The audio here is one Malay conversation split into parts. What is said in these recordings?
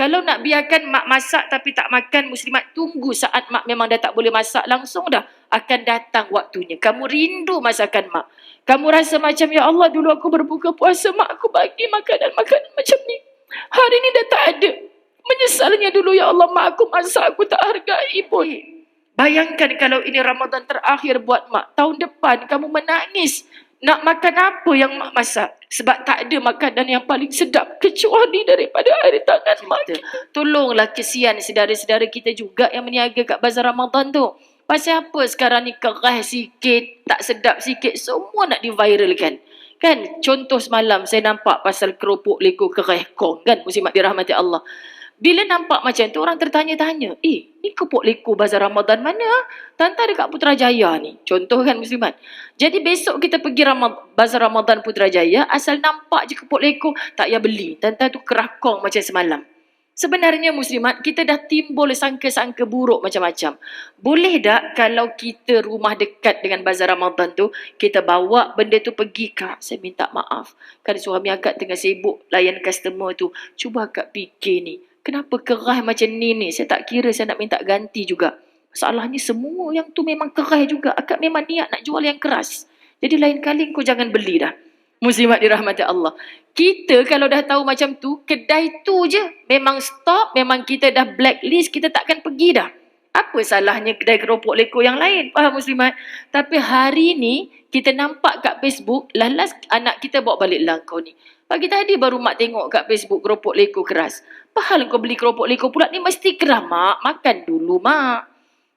Kalau nak biarkan mak masak tapi tak makan, muslimat tunggu saat mak memang dah tak boleh masak, langsung dah akan datang waktunya. Kamu rindu masakan mak. Kamu rasa macam, ya Allah, dulu aku berbuka puasa, mak aku bagi makanan-makanan macam ni. Hari ni dah tak ada. Menyesalnya dulu, ya Allah, mak aku masak, aku tak hargai pun. Bayangkan kalau ini Ramadan terakhir buat mak. Tahun depan kamu menangis. Nak makan apa yang mak masak? Sebab tak ada makanan yang paling sedap kecuali daripada air tangan mak kita. Tolonglah, kesian saudara-saudara kita juga yang meniaga kat bazar Ramadan tu. Pasal apa sekarang ni keras sikit, tak sedap sikit, semua nak diviralkan. Kan? Contoh semalam saya nampak pasal keropok leko keras kong, kan? Muslimat dirahmati Allah. Bila nampak macam tu, orang tertanya-tanya, ni keropok leko bazar Ramadan mana? Tanta dekat Putrajaya ni. Contoh kan, muslimat. Jadi besok kita pergi bazar Ramadan Putrajaya, asal nampak je keropok leko, tak payah beli. Tanta tu kerakong macam semalam. Sebenarnya muslimat, kita dah timbul sangka-sangka buruk macam-macam. Boleh tak kalau kita rumah dekat dengan bazar Ramadan tu, kita bawa benda tu pergi, Kak, saya minta maaf. Kan suami akak tengah sibuk layan customer tu. Cuba akak fikir ni, kenapa keras macam ni? Saya tak kira, saya nak minta ganti juga. Masalahnya semua yang tu memang keras juga. Akak memang niat nak jual yang keras. Jadi lain kali kau jangan beli dah. Muslimat dirahmati Allah. Kita kalau dah tahu macam tu, kedai tu je memang stop, memang kita dah blacklist, kita takkan pergi dah. Apa salahnya kedai keropok leko yang lain? Faham muslimat? Tapi hari ni kita nampak kat Facebook, last anak kita bawa balik langkau ni. Pagi tadi baru mak tengok kat Facebook keropok leko keras. Pahal kau beli keropok leko pula ni mesti keras, mak. Makan dulu, mak.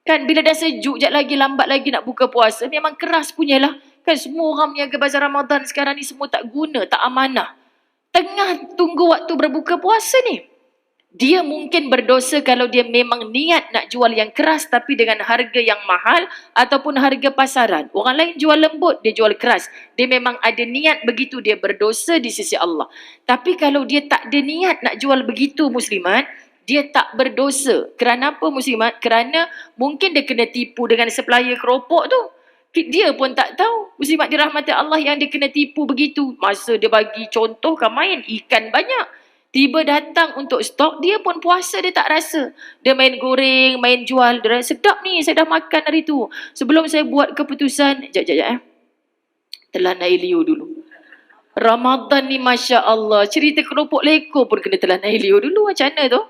Kan bila dah sejuk, jap lagi lambat lagi nak buka puasa, memang keras punyalah. Kan semua orang yang ke bazar Ramadan sekarang ni semua tak guna, tak amanah. Tengah tunggu waktu berbuka puasa ni. Dia mungkin berdosa kalau dia memang niat nak jual yang keras tapi dengan harga yang mahal ataupun harga pasaran. Orang lain jual lembut, dia jual keras. Dia memang ada niat begitu, dia berdosa di sisi Allah. Tapi kalau dia tak ada niat nak jual begitu, muslimat, dia tak berdosa. Kerana apa, muslimat? Kerana mungkin dia kena tipu dengan supplier keropok tu. Dia pun tak tahu. Muslimat dirahmati Allah yang dia kena tipu begitu. Masa dia bagi contoh kan main ikan banyak. Tiba datang untuk stok, dia pun puasa dia tak rasa. Dia main goreng, main jual. Dia rasa, sedap ni, saya dah makan hari tu. Sebelum saya buat keputusan, sekejap. Telan air liur dulu. Ramadan ni Masya Allah. Cerita keropok leko pun kena telan air liur dulu. Macam mana tu?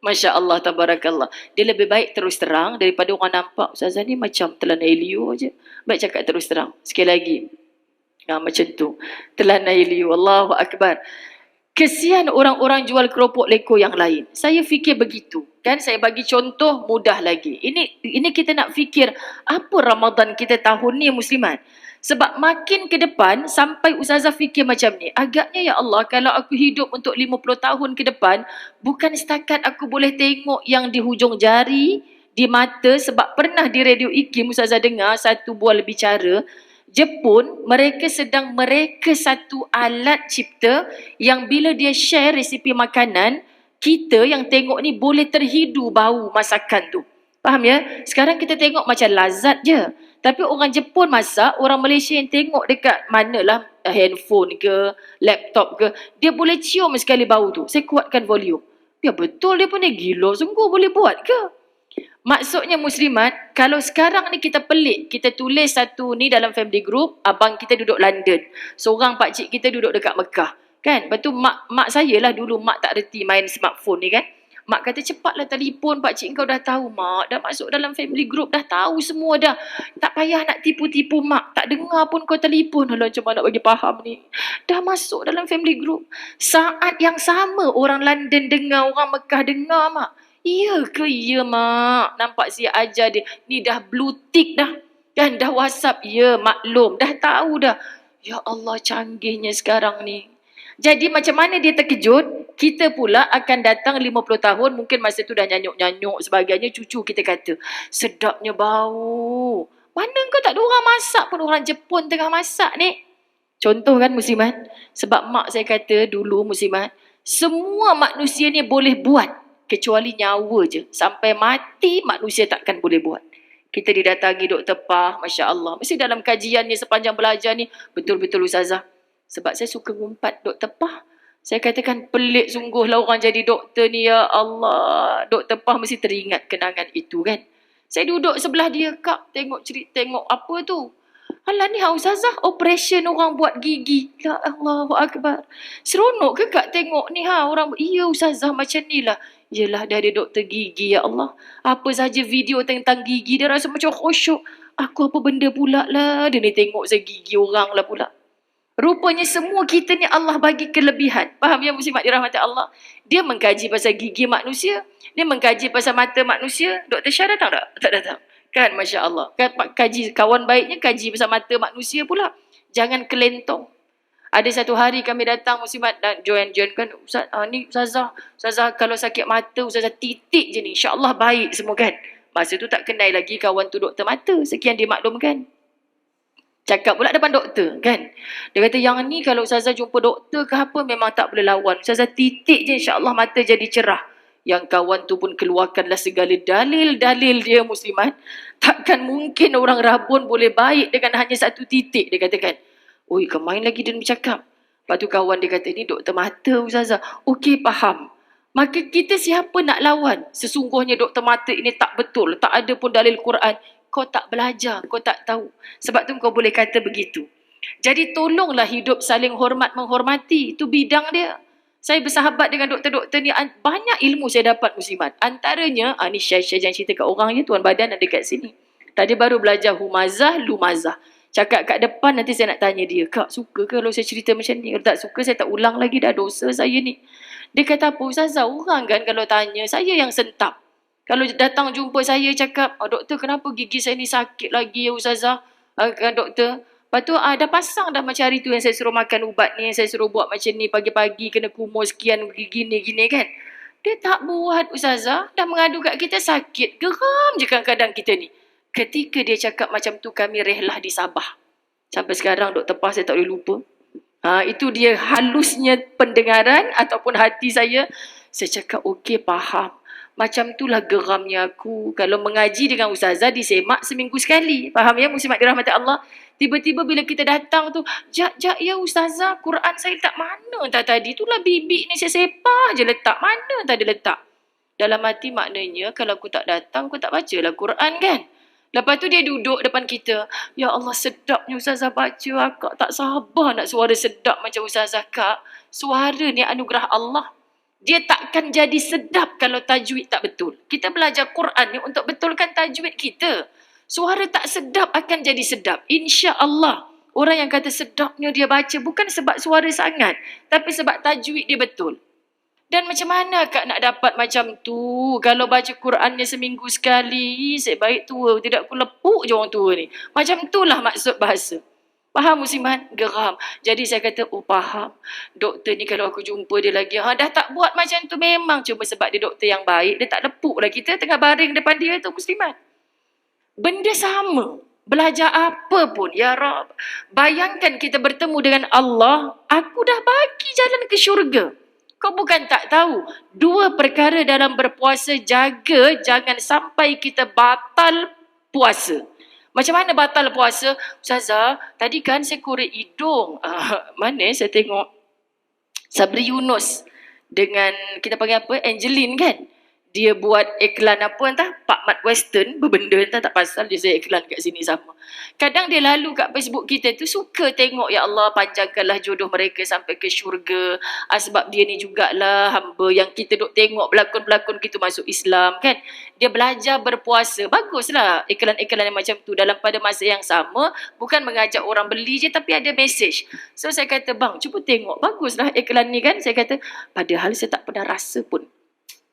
Masya Allah, tabarakallah. Dia lebih baik terus terang daripada orang nampak Ustazah ni macam telan air liur je. Baik cakap terus terang. Sekali lagi. Macam tu. Telan air liur. Allahu Akbar. Kesian orang-orang jual keropok leko yang lain. Saya fikir begitu. Kan saya bagi contoh mudah lagi. Ini kita nak fikir apa Ramadan kita tahun ni, muslimat. Sebab makin ke depan, sampai Ustazah fikir macam ni. Agaknya ya Allah, kalau aku hidup untuk 50 tahun ke depan, bukan setakat aku boleh tengok yang di hujung jari, di mata. Sebab pernah di Radio IKIM, Ustazah dengar satu buah bicara, Jepun, mereka sedang mereka satu alat cipta yang bila dia share resipi makanan, kita yang tengok ni boleh terhidu bau masakan tu. Faham ya? Sekarang kita tengok macam lazat je. Tapi orang Jepun masak, orang Malaysia yang tengok dekat manalah handphone ke, laptop ke, dia boleh cium sekali bau tu. Saya kuatkan volume. Ya betul, dia pun gila sungguh, boleh buat ke? Maksudnya muslimat, kalau sekarang ni kita pelik, kita tulis satu ni dalam family group, abang kita duduk London, seorang pakcik kita duduk dekat Mekah. Kan? Lepas tu mak saya lah dulu, mak tak reti main smartphone ni kan. Mak kata, cepatlah telefon, pakcik kau dah tahu mak, dah masuk dalam family group, dah tahu semua dah. Tak payah nak tipu-tipu mak, tak dengar pun kau telefon. Alah, macam mana nak bagi faham ni. Dah masuk dalam family group. Saat yang sama orang London dengar, orang Mekah dengar mak. Ya ke? Ya mak. Nampak saya ajar dia. Ni dah blue tick dah. Dan dah WhatsApp. Ya maklum. Dah tahu dah. Ya Allah, canggihnya sekarang ni. Jadi macam mana dia terkejut, kita pula akan datang 50 tahun, mungkin masa tu dah nyanyuk-nyanyuk sebagainya, cucu kita kata, sedapnya bau. Mana kau tak ada orang masak pun, orang Jepun tengah masak ni. Contoh kan muslimat. Sebab mak saya kata dulu muslimat, semua manusia ni boleh buat, kecuali nyawa je. Sampai mati manusia takkan boleh buat. Kita didatangi Dr. Pah, Masya Allah. Mesti dalam kajiannya sepanjang belajar ni, betul-betul Ustazah. Sebab saya suka ngumpat Dr. Pah. Saya katakan pelik sungguh lah orang jadi doktor ni, ya Allah. Doktor Pah mesti teringat kenangan itu kan. Saya duduk sebelah dia, Kak, tengok apa tu. Alah ni Ustazah, operation orang buat gigi. Ya Allah Akbar. Seronok ke Kak tengok ni orang, iya Ustazah macam ni lah. Yelah dia ada doktor gigi, ya Allah. Apa saja video tentang gigi dia rasa macam khusyuk. Aku apa benda pula lah. Dia ni tengok saya gigi orang lah pula. Rupanya semua kita ni Allah bagi kelebihan. Faham ya muslimat dirahmati Allah? Dia mengkaji pasal gigi manusia. Dia mengkaji pasal mata manusia. Dr. Syah datang tak? Tak datang. Kan Masya Allah. Kaji, kawan baiknya kaji pasal mata manusia pula. Jangan kelentong. Ada satu hari kami datang muslimat dan join kan. Ustaz, ni Ustazah kalau sakit mata Ustazah titik je ni. InsyaAllah baik semua kan. Masa tu tak kenal lagi kawan tu doktor mata. Sekian dimaklumkan. Cakap pula depan doktor kan. Dia kata yang ni kalau Ustazah jumpa doktor ke apa memang tak boleh lawan. Ustazah titik je insyaAllah mata jadi cerah. Yang kawan tu pun keluarkanlah segala dalil-dalil dia muslimat. Takkan mungkin orang rabun boleh baik dengan hanya satu titik dia katakan. Oi kemain lagi dia bercakap. Lepas tu kawan dia kata ni doktor mata Ustazah. Okey faham. Maka kita siapa nak lawan? Sesungguhnya doktor mata ini tak betul. Tak ada pun dalil Quran. Kau tak belajar, kau tak tahu. Sebab tu kau boleh kata begitu. Jadi tolonglah hidup saling hormat menghormati. Itu bidang dia. Saya bersahabat dengan doktor-doktor ni. Banyak ilmu saya dapat muslimat. Antaranya, ni share-share jangan cerita kat orang ya. Tuan badan ada kat sini. Tadi baru belajar humazah, lumazah. Cakap kat depan nanti saya nak tanya dia. Kak suka ke kalau saya cerita macam ni? Kalau tak suka saya tak ulang lagi dah dosa saya ni. Dia kata apa Ustazah? Orang kan kalau tanya saya yang sentap. Kalau datang jumpa saya cakap, doktor kenapa gigi saya ni sakit lagi ya Ustazah? Kan doktor. Lepas tu dah pasang dah macam hari tu yang saya suruh makan ubat ni, yang saya suruh buat macam ni pagi-pagi kena kumur sekian gini-gini kan. Dia tak buat Ustazah, dah mengadu kat kita sakit. Geram je kadang-kadang kita ni. Ketika dia cakap macam tu kami rehlah di Sabah. Sampai sekarang Dr. Pah saya tak boleh lupa. Itu dia halusnya pendengaran ataupun hati saya. Saya cakap okey faham. Macam itulah geramnya aku. Kalau mengaji dengan Ustazah disemak seminggu sekali. Faham ya muslimat dirahmati Allah? Tiba-tiba bila kita datang tu, jak ya Ustazah, Quran saya letak mana tak tadi? Itulah bibik ni saya sepak je letak. Mana tadi letak? Dalam hati maknanya kalau aku tak datang, aku tak bacalah Quran kan? Lepas tu dia duduk depan kita. Ya Allah sedapnya Ustazah baca. Akak tak sabar nak suara sedap macam Ustazah Kak. Suara ni anugerah Allah. Dia takkan jadi sedap kalau tajwid tak betul. Kita belajar Quran ni untuk betulkan tajwid kita. Suara tak sedap akan jadi sedap. InsyaAllah. Orang yang kata sedapnya dia baca bukan sebab suara sangat. Tapi sebab tajwid dia betul. Dan macam mana Kak nak dapat macam tu? Kalau baca Qurannya seminggu sekali, sebaik tua. Tidak aku lepuk je orang tua ni. Macam itulah maksud bahasa. Faham muslimat? Geram. Jadi saya kata, faham. Doktor ni kalau aku jumpa dia lagi, dah tak buat macam tu memang. Cuma sebab dia doktor yang baik, dia tak lepuk lah kita tengah baring depan dia tu muslimat. Benda sama. Belajar apa pun, ya Rab. Bayangkan kita bertemu dengan Allah, aku dah bagi jalan ke syurga. Kau bukan tak tahu. 2 perkara dalam berpuasa, jaga jangan sampai kita batal puasa. Macam mana batal puasa? Ustazah, tadi kan saya korek hidung. Mana saya tengok Sabri Yunus dengan kita panggil apa? Angeline kan? Dia buat iklan apa entah? Pak Mat Western, berbenda entah tak pasal dia saya iklan kat sini sama. Kadang dia lalu kat Facebook kita tu suka tengok, ya Allah panjangkanlah jodoh mereka sampai ke syurga. Sebab dia ni jugalah hamba yang kita duk tengok berlakon-berlakon gitu masuk Islam kan. Dia belajar berpuasa. Baguslah iklan-iklan yang macam tu dalam pada masa yang sama. Bukan mengajak orang beli je tapi ada message. So saya kata bang cuba tengok. Baguslah iklan ni kan. Saya kata padahal saya tak pernah rasa pun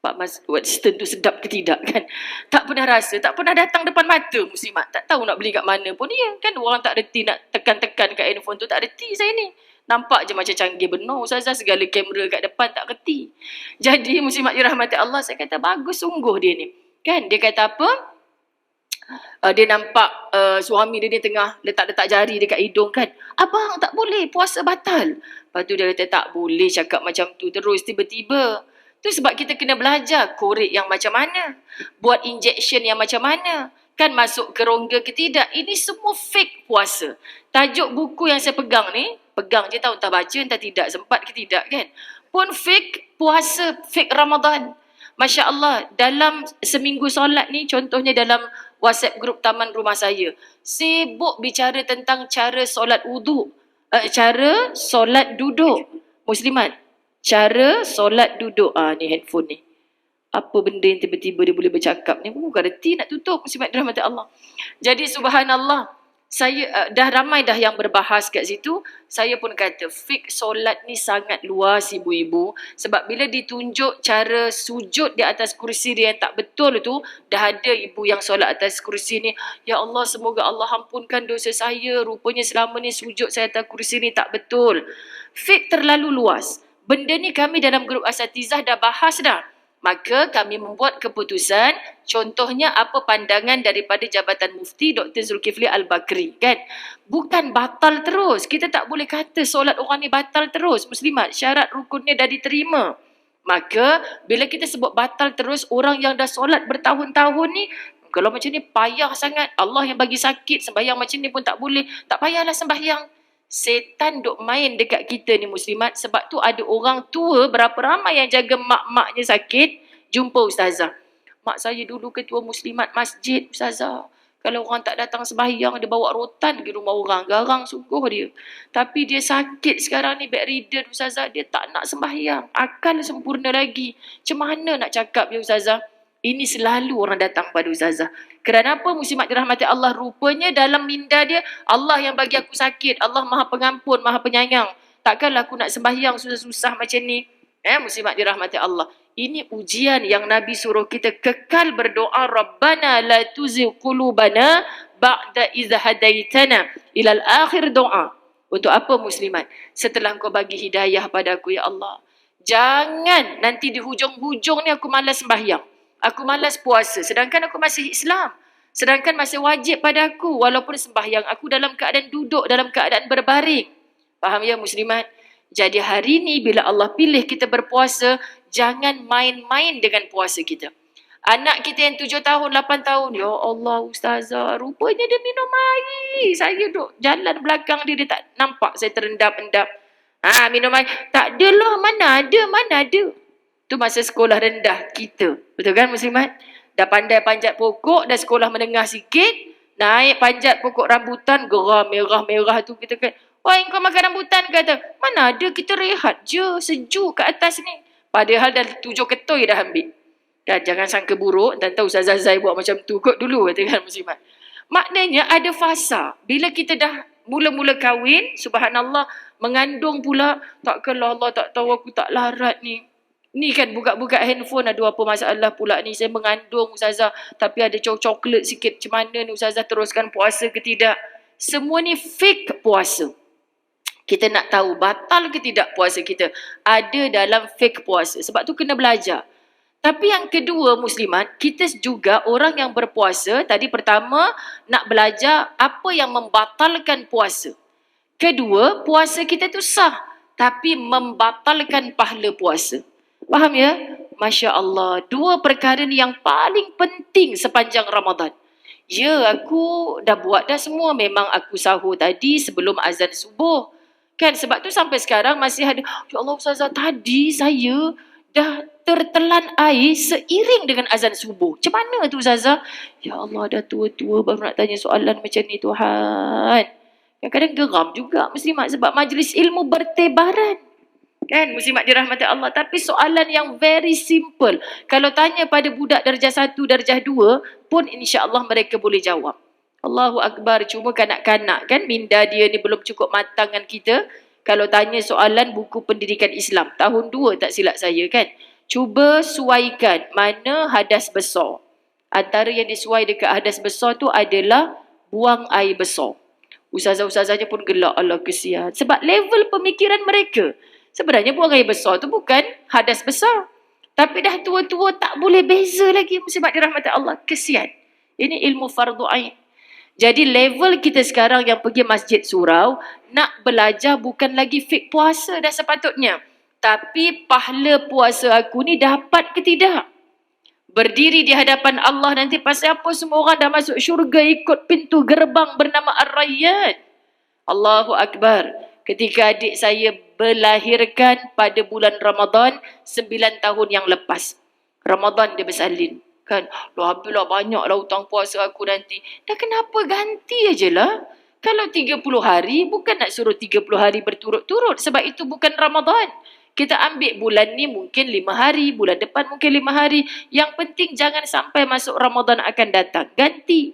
Pak Mas Western tu sedap ke tidak kan. Tak pernah rasa, tak pernah datang depan mata muslimat. Tak tahu nak beli kat mana pun dia kan. Orang tak reti nak tekan-tekan kat handphone tu. Tak reti saya ni. Nampak je macam canggih benar Ustazah. Segala kamera kat depan tak reti. Jadi muslimat dirahmati Allah, saya kata bagus sungguh dia ni. Kan dia kata apa? Dia nampak suami dia ni tengah letak-letak jari dekat hidung kan. Abang tak boleh, puasa batal. Lepas tu dia kata tak boleh cakap macam tu terus tiba-tiba. Tu sebab kita kena belajar korek yang macam mana. Buat injection yang macam mana. Kan masuk ke rongga ke tidak. Ini semua fake puasa. Tajuk buku yang saya pegang ni. Pegang je tahu entah baca entah tidak. Sempat ke tidak kan. pun fake puasa, fake Ramadan. Masya Allah, dalam seminggu solat ni, contohnya dalam WhatsApp grup taman rumah saya, sibuk bicara tentang cara solat wudu, cara solat duduk. Muslimat, cara solat duduk. Ni handphone ni. Apa benda yang tiba-tiba dia boleh bercakap ni, bukan reti nak tutup. Muslimat dirahmati Allah. Jadi subhanallah, saya dah ramai dah yang berbahas kat situ. Saya pun kata fik solat ni sangat luas ibu-ibu, sebab bila ditunjuk cara sujud di atas kursi dia yang tak betul tu, dah ada ibu yang solat atas kursi ni, ya Allah semoga Allah ampunkan dosa saya, rupanya selama ni sujud saya atas kursi ni tak betul. Fik terlalu luas. Benda ni kami dalam grup asatizah dah bahas dah. Maka kami membuat keputusan, contohnya apa pandangan daripada Jabatan Mufti Dr. Zulkifli Al-Bakri, kan? Bukan batal terus. Kita tak boleh kata solat orang ni batal terus. Muslimat, syarat rukunnya dah diterima. Maka bila kita sebut batal terus, orang yang dah solat bertahun-tahun ni, kalau macam ni payah sangat. Allah yang bagi sakit, sembahyang macam ni pun tak boleh. Tak payahlah sembahyang. Setan duk main dekat kita ni muslimat. Sebab tu ada orang tua berapa ramai yang jaga mak-maknya sakit, jumpa ustazah. Mak saya dulu ketua muslimat masjid ustazah. Kalau orang tak datang sembahyang, dia bawa rotan ke rumah orang. Garang sungguh dia. Tapi dia sakit sekarang ni, bedridden ustazah. Dia tak nak sembahyang. Akal sempurna lagi. Macam mana nak cakap ya ustazah? Ini selalu orang datang pada ustazah. Kerana apa muslimat dirahmati Allah? Rupanya dalam minda dia, Allah yang bagi aku sakit. Allah maha pengampun, maha penyayang. Takkanlah aku nak sembahyang susah-susah macam ni. Muslimat dirahmati Allah. Ini ujian yang Nabi suruh kita kekal berdoa. Rabbana la tuzigh qulubana ba'da idh hadaitana. Ilal akhir doa. Untuk apa muslimat? Setelah kau bagi hidayah pada aku ya Allah. Jangan nanti di hujung-hujung ni aku malas sembahyang. Aku malas puasa, sedangkan aku masih Islam. Sedangkan masih wajib pada aku, walaupun sembahyang aku dalam keadaan duduk, dalam keadaan berbaring. Faham ya muslimat? Jadi hari ni bila Allah pilih kita berpuasa, jangan main-main dengan puasa kita. Anak kita yang 7 tahun, 8 tahun, ya Allah ustazah, rupanya dia minum air. Saya duduk jalan belakang dia, dia tak nampak saya terendap-endap. Minum air. Tak adalah, mana ada. Tu masa sekolah rendah kita. Betul kan muslimat? Dah pandai panjat pokok, dah sekolah menengah sikit, naik panjat pokok rambutan, geram merah-merah tu kita kata, wah kau makan rambutan, kata, mana ada, kita rehat je, sejuk kat atas ni. Padahal dah 7 ketoi dah ambil. Dan jangan sangka buruk, dan tahu Ustazah Zai buat macam tu kot dulu, kata kan muslimat. Maknanya ada fasa. Bila kita dah mula-mula kahwin, subhanallah, mengandung pula, takkanlah Allah tak tahu aku tak larat ni. Ni kan buka-buka handphone, ada apa masalah pula ni, saya mengandung ustazah tapi ada coklat sikit, macam mana ni ustazah, teruskan puasa ke tidak? Semua ni fake puasa. Kita nak tahu batal ke tidak puasa kita, ada dalam fake puasa. Sebab tu kena belajar. Tapi yang kedua muslimat, kita juga orang yang berpuasa, tadi pertama nak belajar apa yang membatalkan puasa. Kedua, puasa kita tu sah tapi membatalkan pahala puasa. Faham ya? Masya Allah. 2 perkara ni yang paling penting sepanjang Ramadan. Ya, aku dah buat dah semua. Memang aku sahur tadi sebelum azan subuh. Kan? Sebab tu sampai sekarang masih ada, ya Allah ustazah, tadi saya dah tertelan air seiring dengan azan subuh. Macam mana tu ustazah? Ya Allah, dah tua-tua baru nak tanya soalan macam ni Tuhan. Kadang-kadang geram juga muslimat sebab majlis ilmu bertebaran. Kan muslimat dirahmati Allah. Tapi soalan yang very simple, kalau tanya pada budak darjah 1, darjah 2 pun insya-Allah mereka boleh jawab. Allahu Akbar. Cuma kanak-kanak kan, minda dia ni belum cukup matang dengan kita. Kalau tanya soalan buku pendidikan Islam tahun 2 tak silap saya kan, cuba suaikan mana hadas besar. Antara yang disuai dekat hadas besar tu adalah buang air besar. Ustazah-ustazahnya pun gelak, Allah kesian. Sebab level pemikiran mereka, sebenarnya buang air besar tu bukan hadas besar. Tapi dah tua-tua tak boleh beza lagi. Muslimat dirahmati Allah. Kesian. Ini ilmu fardu ain. Jadi level kita sekarang yang pergi masjid surau, nak belajar bukan lagi fik puasa dah sepatutnya. Tapi pahala puasa aku ni dapat ke tidak? Berdiri di hadapan Allah nanti pasal apa semua orang dah masuk syurga ikut pintu gerbang bernama Ar-Rayyan. Allahu Akbar. ketika adik saya berlahirkan pada bulan Ramadan 9 tahun yang lepas. Ramadan dia bersalin. Kan, Alhamdulillah banyaklah hutang puasa aku nanti. Dah kenapa ganti aje lah? Kalau 30 hari, bukan nak suruh 30 hari berturut-turut. Sebab itu bukan Ramadan. Kita ambil bulan ni mungkin 5 hari, bulan depan mungkin 5 hari. Yang penting jangan sampai masuk Ramadan akan datang. Ganti.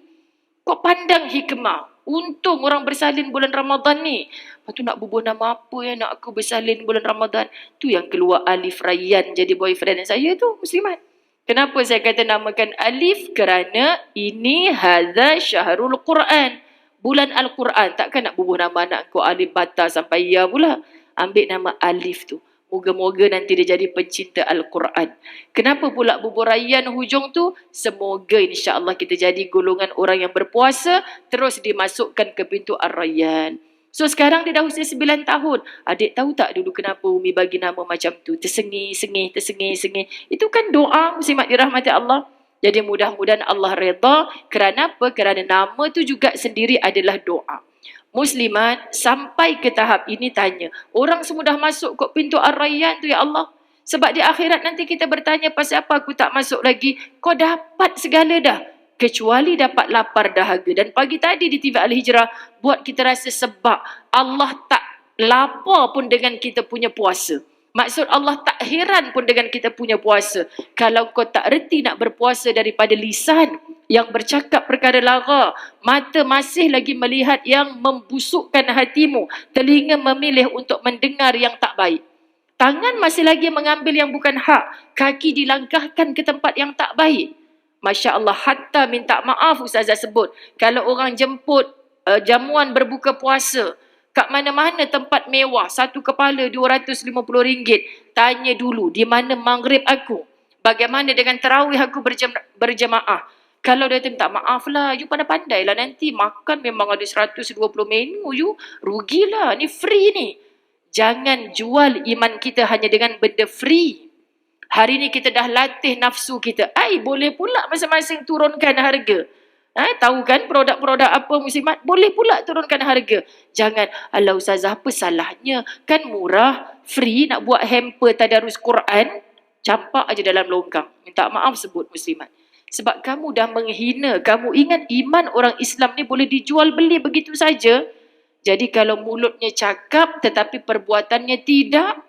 Kau pandang hikmah. Untung orang bersalin bulan Ramadan ni. Lepas tu nak bubuh nama apa yang nak aku bersalin bulan Ramadan? Tu yang keluar Alif Rayyan jadi boyfriend saya tu, Muslimat. Kenapa saya kata namakan Alif? Kerana ini hadza syahrul Quran. Bulan Al-Quran. Takkan nak bubuh nama anak kau Alif Bata sampai ya pula. Ambil nama Alif tu. Moga-moga nanti dia jadi pencinta Al-Quran. Kenapa pula bubuh Rayyan hujung tu? Semoga insya-Allah kita jadi golongan orang yang berpuasa terus dimasukkan ke pintu Ar-Rayyan. So sekarang dia dah usia 9 tahun. Adik tahu tak dulu kenapa Umi bagi nama macam tu? Tersengih-sengih. Itu kan doa muslimat dirahmati Allah. Jadi mudah-mudahan Allah redha. Kerana apa? Kerana nama tu juga sendiri adalah doa. Muslimat sampai ke tahap ini tanya, orang semua dah masuk kok pintu Ar-Rayyan tu ya Allah. Sebab di akhirat nanti kita bertanya pasal apa aku tak masuk lagi. Kau dapat segala dah. Kecuali dapat lapar dahaga. Dan pagi tadi di TV Al-Hijrah buat kita rasa sebab Allah tak lapar pun dengan kita punya puasa. Maksud Allah tak heran pun dengan kita punya puasa. Kalau kau tak reti nak berpuasa daripada lisan yang bercakap perkara lara, mata masih lagi melihat yang membusukkan hatimu, telinga memilih untuk mendengar yang tak baik, tangan masih lagi mengambil yang bukan hak, kaki dilangkahkan ke tempat yang tak baik. Masya Allah, hatta minta maaf Ustazah sebut. Kalau orang jemput jamuan berbuka puasa kat mana-mana tempat mewah, satu kepala RM250, tanya dulu di mana maghrib aku, bagaimana dengan tarawih aku berjemaah. Kalau dia minta maaf lah, you pandai-pandai lah nanti makan memang ada 120 menu, you rugilah, ni free ni. Jangan jual iman kita hanya dengan benda free. Hari ni kita dah latih nafsu kita. Boleh pula masing-masing turunkan harga. Tahu kan produk-produk apa muslimat? Boleh pula turunkan harga. Jangan, alah Ustazah apa salahnya? Kan murah, free, nak buat hamper tadarus Quran, campak aja dalam longkang. Minta maaf sebut muslimat. Sebab kamu dah menghina. Kamu ingat iman orang Islam ni boleh dijual beli begitu saja? Jadi kalau mulutnya cakap tetapi perbuatannya tidak.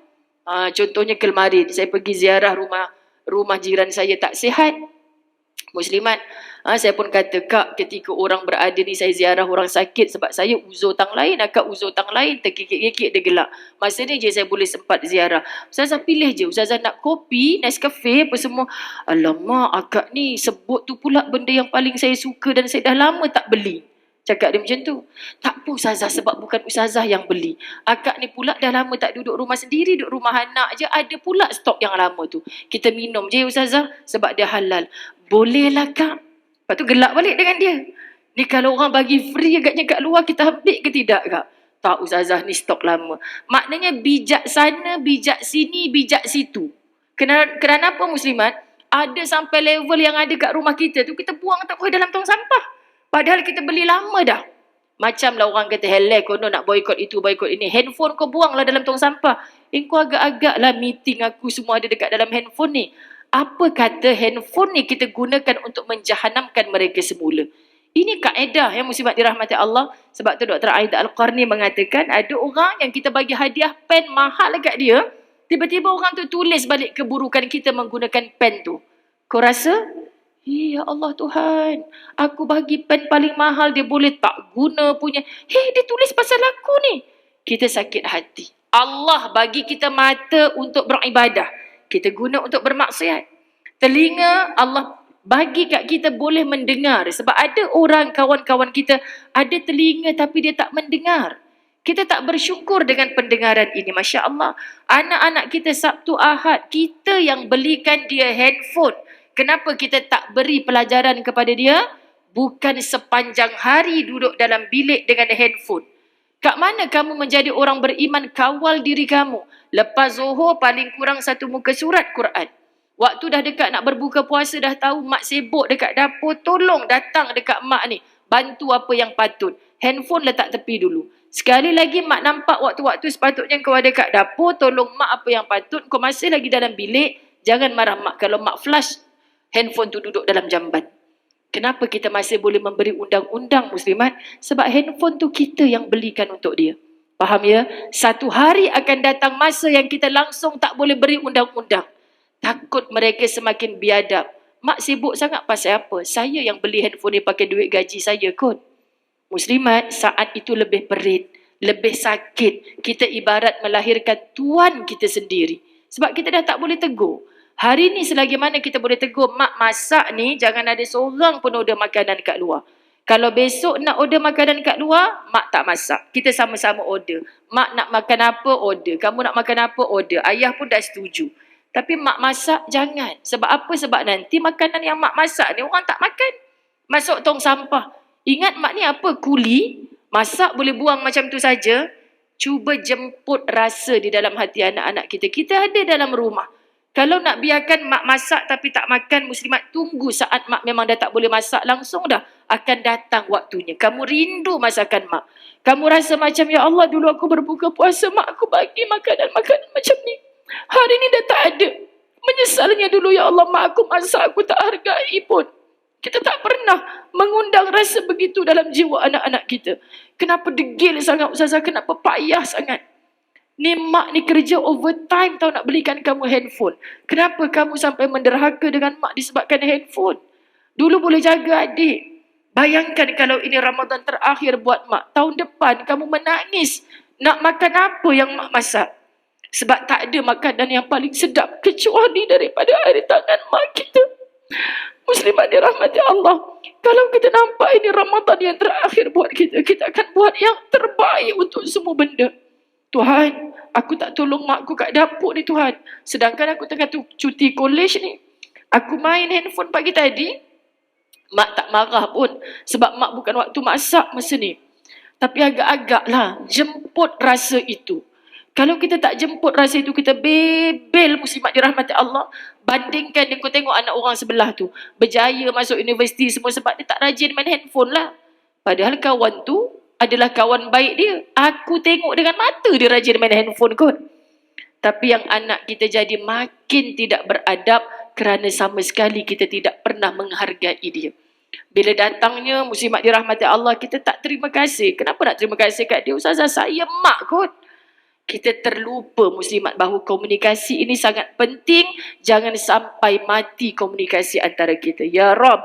Contohnya kemarin saya pergi ziarah rumah jiran saya tak sihat. Muslimat, saya pun kata, Kak, ketika orang berada ni saya ziarah orang sakit sebab saya uzur tang lain, akak uzur tang lain, terkikik-kikik dia gelak. Masa ni je saya boleh sempat ziarah. Ustazah pilih je, Ustazah nak kopi, Nescafe, apa semua. Alamak, akak ni sebut tu pula benda yang paling saya suka dan saya dah lama tak beli. Cakap dia macam tu. Tak apa Ustazah, sebab bukan Ustazah yang beli. Akak ni pula dah lama tak duduk rumah sendiri, duduk rumah anak je, ada pula stok yang lama tu. Kita minum je Ustazah sebab dia halal. Bolehlah Kak. Lepas tu gelak balik dengan dia. Ni kalau orang bagi free agaknya kat luar, kita ambil ke tidak Kak? Tak Ustazah, ni stok lama. Maknanya bijak sana, bijak sini, bijak situ. Kerana apa muslimat? Ada sampai level yang ada kat rumah kita tu, kita buang tak boleh dalam tong sampah. Padahal kita beli lama dah. Macamlah orang kata, heleh kono nak boykot itu, boykot ini. Handphone kau buanglah dalam tong sampah. Kau agak-agak lah meeting aku semua ada dekat dalam handphone ni. Apa kata handphone ni kita gunakan untuk menjahanamkan mereka semula. Ini kaedah yang muslimat dirahmati Allah. Sebab tu Dr. Aida Al-Qarni mengatakan, ada orang yang kita bagi hadiah pen mahal dekat dia, tiba-tiba orang tu tulis balik keburukan kita menggunakan pen tu. Kau rasa? Ya Allah Tuhan, aku bagi pen paling mahal, dia boleh tak guna punya. Dia tulis pasal aku ni. Kita sakit hati. Allah bagi kita mata untuk beribadah, kita guna untuk bermaksiat. Telinga Allah bagi kat kita boleh mendengar. Sebab ada orang kawan-kawan kita ada telinga tapi dia tak mendengar. Kita tak bersyukur dengan pendengaran ini. Masya Allah. Anak-anak kita Sabtu Ahad, kita yang belikan dia handphone. Kenapa kita tak beri pelajaran kepada dia? Bukan sepanjang hari duduk dalam bilik dengan handphone. Kat mana kamu menjadi orang beriman, kawal diri kamu. Lepas Zuhur paling kurang 1 muka surat Quran. Waktu dah dekat nak berbuka puasa, dah tahu mak sibuk dekat dapur, tolong datang dekat mak ni. Bantu apa yang patut. Handphone letak tepi dulu. Sekali lagi mak nampak waktu-waktu sepatutnya kau ada kat dapur, tolong mak apa yang patut. Kau masih lagi dalam bilik, jangan marah mak. Kalau mak flash, handphone tu duduk dalam jamban. Kenapa kita masih boleh memberi undang-undang muslimat? Sebab handphone tu kita yang belikan untuk dia. Faham ya? Satu hari akan datang masa yang kita langsung tak boleh beri undang-undang. Takut mereka semakin biadab. Mak sibuk sangat pasal apa? Saya yang beli handphone ni pakai duit gaji saya kot. Muslimat, saat itu lebih perit, lebih sakit. Kita ibarat melahirkan tuan kita sendiri. Sebab kita dah tak boleh tegur. Hari ni selagi mana kita boleh tegur, mak masak ni jangan ada seorang pun order makanan kat luar. Kalau besok nak order makanan kat luar, mak tak masak. Kita sama-sama order. Mak nak makan apa, order. Kamu nak makan apa, order. Ayah pun dah setuju. Tapi mak masak, jangan. Sebab apa? Sebab nanti makanan yang mak masak ni orang tak makan. Masuk tong sampah. Ingat mak ni apa? Kuli. Masak boleh buang macam tu saja. Cuba jemput rasa di dalam hati anak-anak kita. Kita ada dalam rumah. Kalau nak biarkan mak masak tapi tak makan, muslimat tunggu saat mak memang dah tak boleh masak, langsung dah akan datang waktunya. Kamu rindu masakan mak. Kamu rasa macam, ya Allah, dulu aku berbuka puasa, mak aku bagi makanan-makanan macam ni. Hari ni dah tak ada. Menyesalnya dulu, ya Allah, mak aku masak, aku tak hargai pun. Kita tak pernah mengundang rasa begitu dalam jiwa anak-anak kita. Kenapa degil sangat Ustazah? Kenapa payah sangat? Ni mak ni kerja overtime tau nak belikan kamu handphone. Kenapa kamu sampai menderhaka dengan mak disebabkan handphone? Dulu boleh jaga adik. Bayangkan kalau ini Ramadan terakhir buat mak. Tahun depan kamu menangis. Nak makan apa yang mak masak? Sebab tak ada makanan yang paling sedap kecuali daripada air tangan mak kita. Muslimat dirahmati Allah. Kalau kita nampak ini Ramadan yang terakhir buat kita, kita akan buat yang terbaik untuk semua benda. Tuhan, aku tak tolong makku kat dapur ni Tuhan. Sedangkan aku tengah cuti college ni. Aku main handphone pagi tadi. Mak tak marah pun. Sebab mak bukan waktu masak masa ni. Tapi agak-agaklah jemput rasa itu. Kalau kita tak jemput rasa itu, kita bebel muslimat dirahmati Allah. Bandingkan dengan kau tengok anak orang sebelah tu. Berjaya masuk universiti semua sebab dia tak rajin main handphone lah. Padahal kawan tu adalah kawan baik dia. Aku tengok dengan mata dia rajin main handphone kot. Tapi yang anak kita jadi makin tidak beradab kerana sama sekali kita tidak pernah menghargai dia. Bila datangnya muslimat dirahmati Allah, kita tak terima kasih. Kenapa nak terima kasih kat dia? Ustazah, saya mak kot. Kita terlupa muslimat bahawa komunikasi ini sangat penting. Jangan sampai mati komunikasi antara kita. Ya Rab.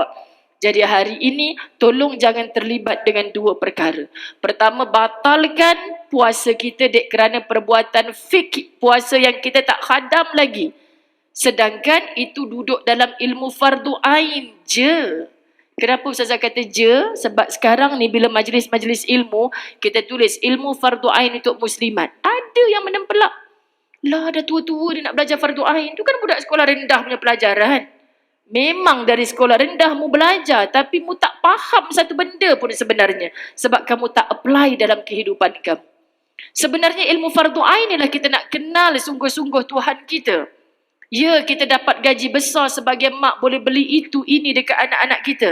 Jadi hari ini tolong jangan terlibat dengan dua perkara. Pertama, batalkan puasa kita dek kerana perbuatan fik, puasa yang kita tak khadam lagi. Sedangkan itu duduk dalam ilmu fardu ain je. Kenapa Ustazah kata je? Sebab sekarang ni bila majlis-majlis ilmu, kita tulis ilmu fardu ain untuk muslimat. Ada yang menempelak. Lah dah tua-tua dia nak belajar fardu ain. Itu kan budak sekolah rendah punya pelajaran. Memang dari sekolah rendah mu belajar, tapi mu tak faham satu benda pun sebenarnya. Sebab kamu tak apply dalam kehidupan kamu. Sebenarnya ilmu fardu ain ialah kita nak kenal sungguh-sungguh Tuhan kita. Ya, kita dapat gaji besar sebagai mak, boleh beli itu, ini dekat anak-anak kita.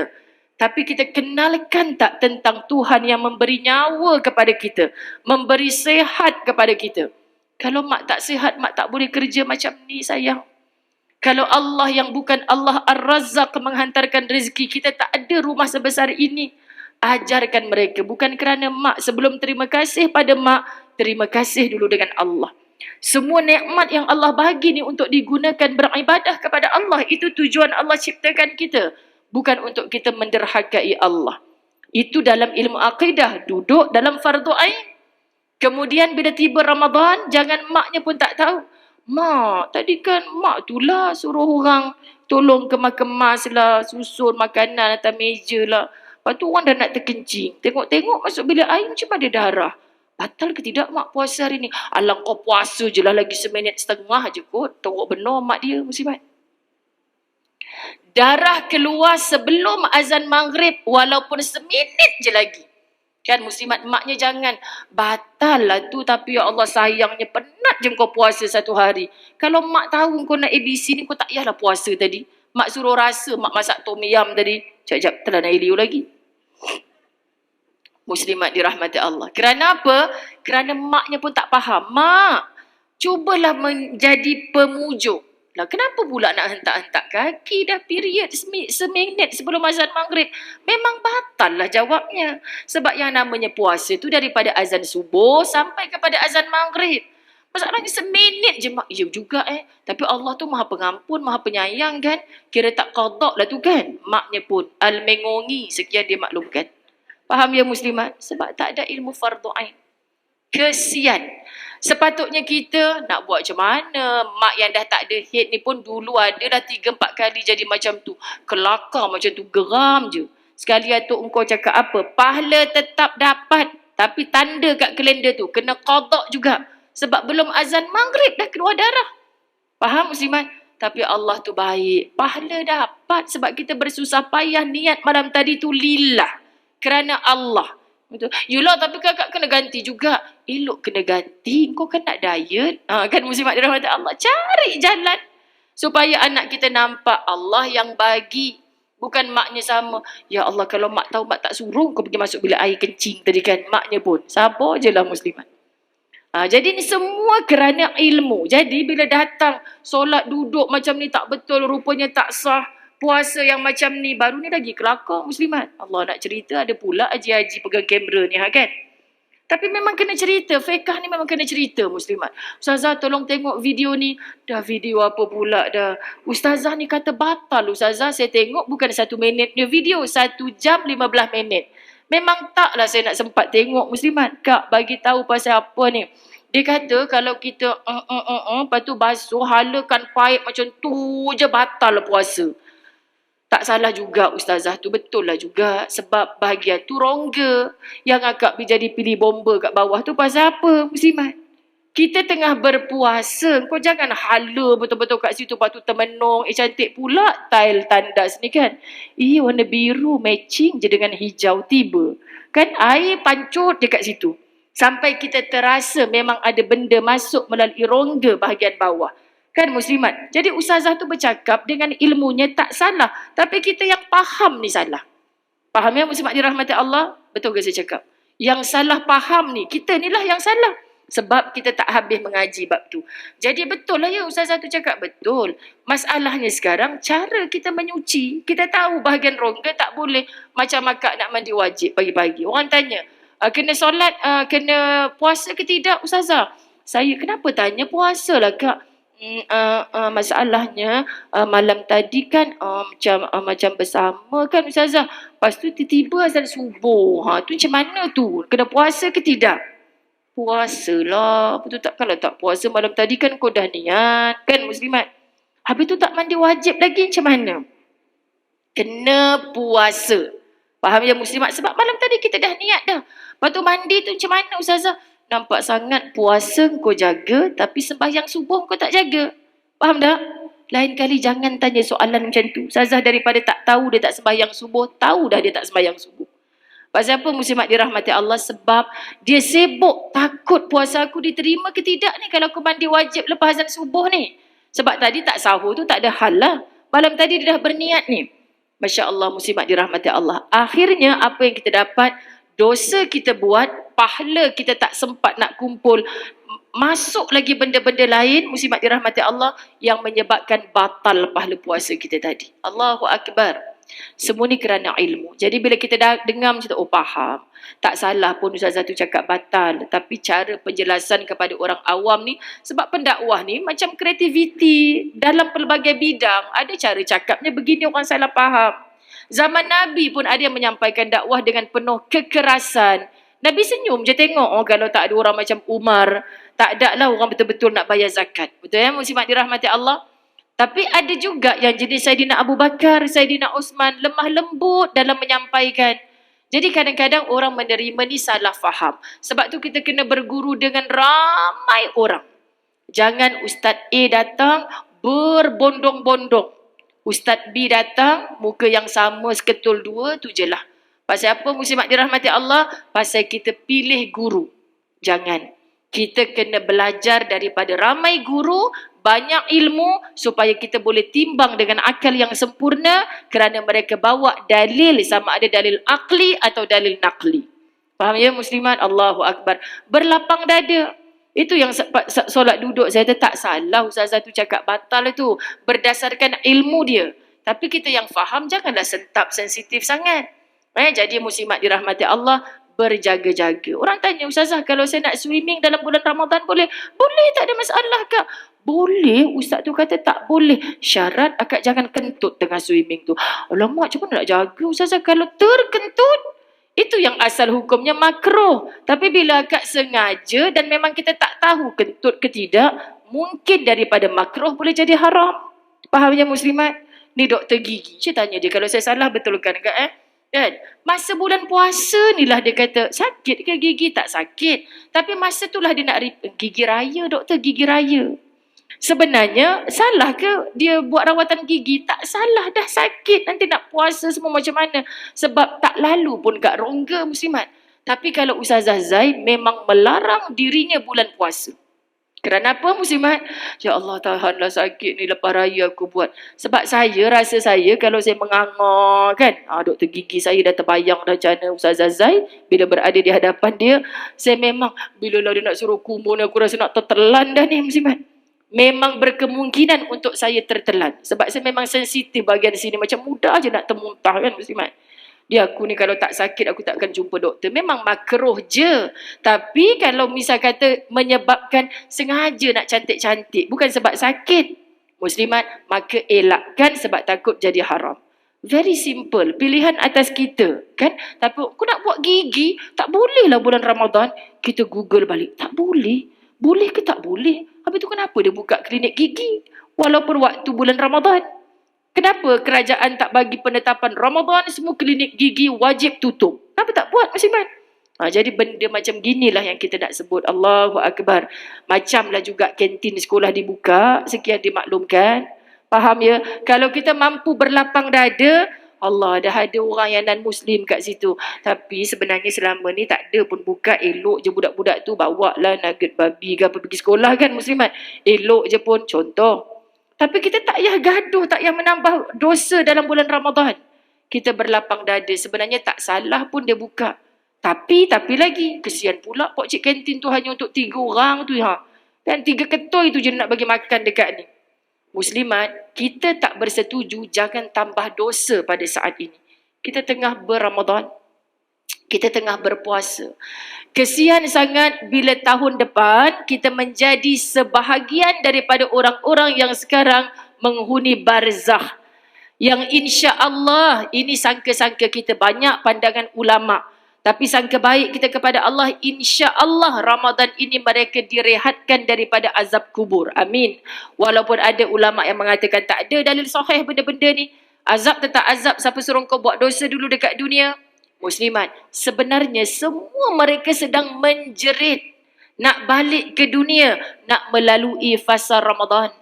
Tapi kita kenalkan tak tentang Tuhan yang memberi nyawa kepada kita, memberi sehat kepada kita. Kalau mak tak sihat, mak tak boleh kerja macam ni sayang. Kalau Allah yang bukan Allah Ar-Razzaq menghantarkan rezeki, kita tak ada rumah sebesar ini. Ajarkan mereka. Bukan kerana mak, sebelum terima kasih pada mak, terima kasih dulu dengan Allah. Semua nikmat yang Allah bagi ni untuk digunakan beribadah kepada Allah. Itu tujuan Allah ciptakan kita. Bukan untuk kita menderhakai Allah. Itu dalam ilmu akidah. Duduk dalam fardu ain. Kemudian bila tiba Ramadan, jangan maknya pun tak tahu. Mak, tadi kan mak tu lah suruh orang tolong kemas-kemas lah, susun makanan atas meja lah. Lepas tu orang dah nak terkencing. Tengok-tengok masuk bilik air macam ada darah. Batal ke tidak mak puasa hari ni? Alang kau puasa je lah lagi seminit setengah je kot. Teruk benar mak dia muslimat. Darah keluar sebelum azan maghrib walaupun seminit je lagi. Kan muslimat, maknya jangan batal lah tu, tapi ya Allah sayangnya penat je kau puasa satu hari. Kalau mak tahu kau nak ABC ni, kau tak payahlah puasa tadi. Mak suruh rasa mak masak tom yam tadi. Sekejap, telah nak Elio lagi. Muslimat dirahmati Allah. Kerana apa? Kerana maknya pun tak faham. Mak, cubalah menjadi pemujuk. Lah kenapa pula nak hentak-hentak kaki dah period seminit sebelum azan maghrib? Memang batal lah jawabnya. Sebab yang namanya puasa tu daripada azan subuh sampai kepada azan maghrib. Masalahnya seminit je mak. Ya juga Tapi Allah tu maha pengampun, maha penyayang kan. Kira tak qada lah tu kan. Maknya pun al-mengongi sekian dia maklumkan. Faham ya muslimat? Sebab tak ada ilmu fardu ain. Kesian. Sepatutnya kita nak buat macam mana? Mak yang dah tak ada head ni pun dulu ada dah 3-4 kali jadi macam tu. Kelakar macam tu, geram je. Sekali atuk engkau cakap apa? Pahala tetap dapat. Tapi tanda kat kalender tu, kena qada juga. Sebab belum azan maghrib dah keluar darah. Faham muslimat? Tapi Allah tu baik. Pahala dapat sebab kita bersusah payah niat malam tadi tu lillah. Kerana Allah. Betul. Yulah tapi kakak kena ganti juga. Elok kena ganti. Kau kan nak diet. Kan muslimat dirahmati Allah. Cari jalan. Supaya anak kita nampak Allah yang bagi. Bukan maknya sama. Ya Allah kalau mak tahu mak tak suruh kau pergi masuk bilik air kencing tadi kan. Maknya pun. Sabar je lah muslimat. Jadi ni semua kerana ilmu. Jadi bila datang solat duduk macam ni tak betul. Rupanya tak sah. Puasa yang macam ni, baru ni lagi kelakar muslimat. Allah nak cerita, ada pula haji-haji pegang kamera ni kan. Tapi memang kena cerita, fiqh ni memang kena cerita muslimat. Ustazah tolong tengok video ni. Dah video apa pula dah. Ustazah ni kata batal ustazah, saya tengok bukan 1 minitnya video, 1 jam 15 minit. Memang taklah saya nak sempat tengok muslimat. Kak bagi tahu pasal apa ni. Dia kata kalau kita lepas tu basuh, halakan paip macam tu je batal puasa. Tak salah juga ustazah tu, betul lah juga. Sebab bahagian tu rongga. Yang akak jadi pilih bomba kat bawah tu pasal apa muslimat? Kita tengah berpuasa. Kau jangan hala betul-betul kat situ. Lepas tu termenung. Cantik pula tile tandas ni kan. Warna biru matching je dengan hijau tiba. Kan air pancut dekat situ. Sampai kita terasa memang ada benda masuk melalui rongga bahagian bawah. Kan muslimat. Jadi ustazah tu bercakap dengan ilmunya tak salah. Tapi kita yang faham ni salah. Faham ya muslimat dirahmati Allah? Betul ke saya cakap? Yang salah faham ni, kita ni lah yang salah. Sebab kita tak habis mengaji bab tu. Jadi betul lah ya ustazah tu cakap. Betul. Masalahnya sekarang, cara kita menyuci. Kita tahu bahagian rongga tak boleh. Macam akak nak mandi wajib pagi-pagi. Orang tanya, kena solat, kena puasa ke tidak ustazah? Saya kenapa tanya puasa lah kak? Masalahnya malam tadi kan macam bersama kan ustazah. Lepas tu tiba-tiba azan subuh. Tu macam mana tu? Kena puasa ke tidak? Puasalah. Betul tak? Kalau tak puasa malam tadi kan kau dah niat. Kan muslimat? Habis tu tak mandi wajib lagi macam mana? Kena puasa. Faham ya muslimat? Sebab malam tadi kita dah niat dah. Lepas tu mandi tu macam mana ustazah? Nampak sangat puasa kau jaga tapi sembahyang subuh kau tak jaga. Faham tak? Lain kali jangan tanya soalan macam tu. Ustazah daripada tak tahu dia tak sembahyang subuh, tahu dah dia tak sembahyang subuh. Pasal apa muslimat dirahmati Allah? Sebab dia sibuk takut puasa aku diterima ke tidak ni kalau aku mandi wajib lepas azan subuh ni. Sebab tadi tak sahur tu tak ada hal lah. Malam tadi dia dah berniat ni. Masya Allah muslimat dirahmati Allah. Akhirnya apa yang kita dapat? Dosa kita buat, pahala kita tak sempat nak kumpul. Masuk lagi benda-benda lain, muslimat dirahmati Allah, yang menyebabkan batal pahala puasa kita tadi. Allahu Akbar. Semua ni kerana ilmu. Jadi bila kita dah dengar macam tu, faham. Tak salah pun ustazah tu cakap batal. Tapi cara penjelasan kepada orang awam ni, sebab pendakwah ni macam kreativiti. Dalam pelbagai bidang, ada cara cakapnya begini orang salah faham. Zaman Nabi pun ada yang menyampaikan dakwah dengan penuh kekerasan. Nabi senyum je tengok kalau tak ada orang macam Umar. Tak ada lah orang betul-betul nak bayar zakat. Betul ya muslimat dirahmati Allah? Tapi ada juga yang jenis Saidina Abu Bakar, Saidina Osman lemah lembut dalam menyampaikan. Jadi kadang-kadang orang menerima ni salah faham. Sebab tu kita kena berguru dengan ramai orang. Jangan Ustaz A datang berbondong-bondong. Ustaz B datang, muka yang sama seketul dua, tu je lah. Pasal apa muslimat dirahmati Allah? Pasal kita pilih guru. Jangan. Kita kena belajar daripada ramai guru, banyak ilmu, supaya kita boleh timbang dengan akal yang sempurna, kerana mereka bawa dalil sama ada dalil akli atau dalil nakli. Faham ya muslimat? Allahu Akbar. Berlapang dada. Itu yang solat duduk saya tak salah ustazah tu cakap batal itu. Berdasarkan ilmu dia. Tapi kita yang faham janganlah sentap sensitif sangat. Jadi muslimat dirahmati Allah, berjaga-jaga. Orang tanya, ustazah kalau saya nak swimming dalam bulan Ramadan boleh? Boleh, tak ada masalah kak. Boleh, ustaz tu kata tak boleh. Syarat akak jangan kentut tengah swimming tu. Alamak, macam mana nak jaga ustazah kalau terkentut? Itu yang asal hukumnya makruh. Tapi bila akak sengaja dan memang kita tak tahu kentut ke tidak, mungkin daripada makruh boleh jadi haram. Fahamnya muslimat? Ni doktor gigi. Saya tanya dia, kalau saya salah betulkan kak kan? Masa bulan puasa ni lah dia kata, sakit ke gigi? Tak sakit. Tapi masa tu lah dia nak gigi raya, doktor gigi raya. Sebenarnya salah ke dia buat rawatan gigi? Tak salah, dah sakit. Nanti nak puasa semua macam mana? Sebab tak lalu pun kat rongga muslimat. Tapi kalau Ustazah Zai memang melarang dirinya bulan puasa. Kerana apa muslimat? Ya Allah, tahanlah sakit ni lepas raya aku buat. Sebab rasa saya kalau saya menganga kan, doktor gigi saya dah terbayang dah macam mana Ustazah Zai bila berada di hadapan dia. Saya memang bila lah dia nak suruh kumur ni aku rasa nak tertelan dah ni muslimat. Memang berkemungkinan untuk saya tertelan. Sebab saya memang sensitif bahagian sini. Macam mudah je nak termuntah kan muslimat. Dia aku ni kalau tak sakit aku tak akan jumpa doktor. Memang makruh je. Tapi kalau misal kata menyebabkan sengaja nak cantik-cantik. Bukan sebab sakit muslimat. Maka elakkan sebab takut jadi haram. Very simple. Pilihan atas kita. Kan? Tapi aku nak buat gigi. Tak boleh lah bulan Ramadan. Kita Google balik. Tak boleh. Boleh ke tak boleh? Habis tu kenapa dia buka klinik gigi? Walaupun waktu bulan Ramadan. Kenapa kerajaan tak bagi penetapan Ramadan semua klinik gigi wajib tutup? Kenapa tak buat muslimat? Jadi benda macam ginilah yang kita nak sebut. Allahu Akbar. Macamlah juga kantin sekolah dibuka. Sekian dimaklumkan. Faham ya? Kalau kita mampu berlapang dada, Allah, dah ada orang yang non-Muslim kat situ. Tapi sebenarnya selama ni tak ada pun buka. Elok je budak-budak tu bawa lah nugget babi ke apa pergi sekolah kan muslimat. Elok je pun contoh. Tapi kita tak payah gaduh, tak payah menambah dosa dalam bulan Ramadan. Kita berlapang dada. Sebenarnya tak salah pun dia buka. Tapi lagi. Kesian pula pokcik kantin tu hanya untuk 3 orang tu. Dan 3 ketoi tu je nak bagi makan dekat ni. Muslimat, kita tak bersetuju jangan tambah dosa pada saat ini. Kita tengah berRamadan. Kita tengah berpuasa. Kesian sangat bila tahun depan kita menjadi sebahagian daripada orang-orang yang sekarang menghuni barzakh. Yang insya-Allah ini sangka-sangka kita banyak pandangan ulama. Tapi sangka baik kita kepada Allah, insya-Allah Ramadan ini mereka direhatkan daripada azab kubur. Amin. Walaupun ada ulama yang mengatakan tak ada dalil sahih benda-benda ni. Azab tetap azab, siapa suruh kau buat dosa dulu dekat dunia? Muslimat, sebenarnya semua mereka sedang menjerit. Nak balik ke dunia, nak melalui fasa Ramadan.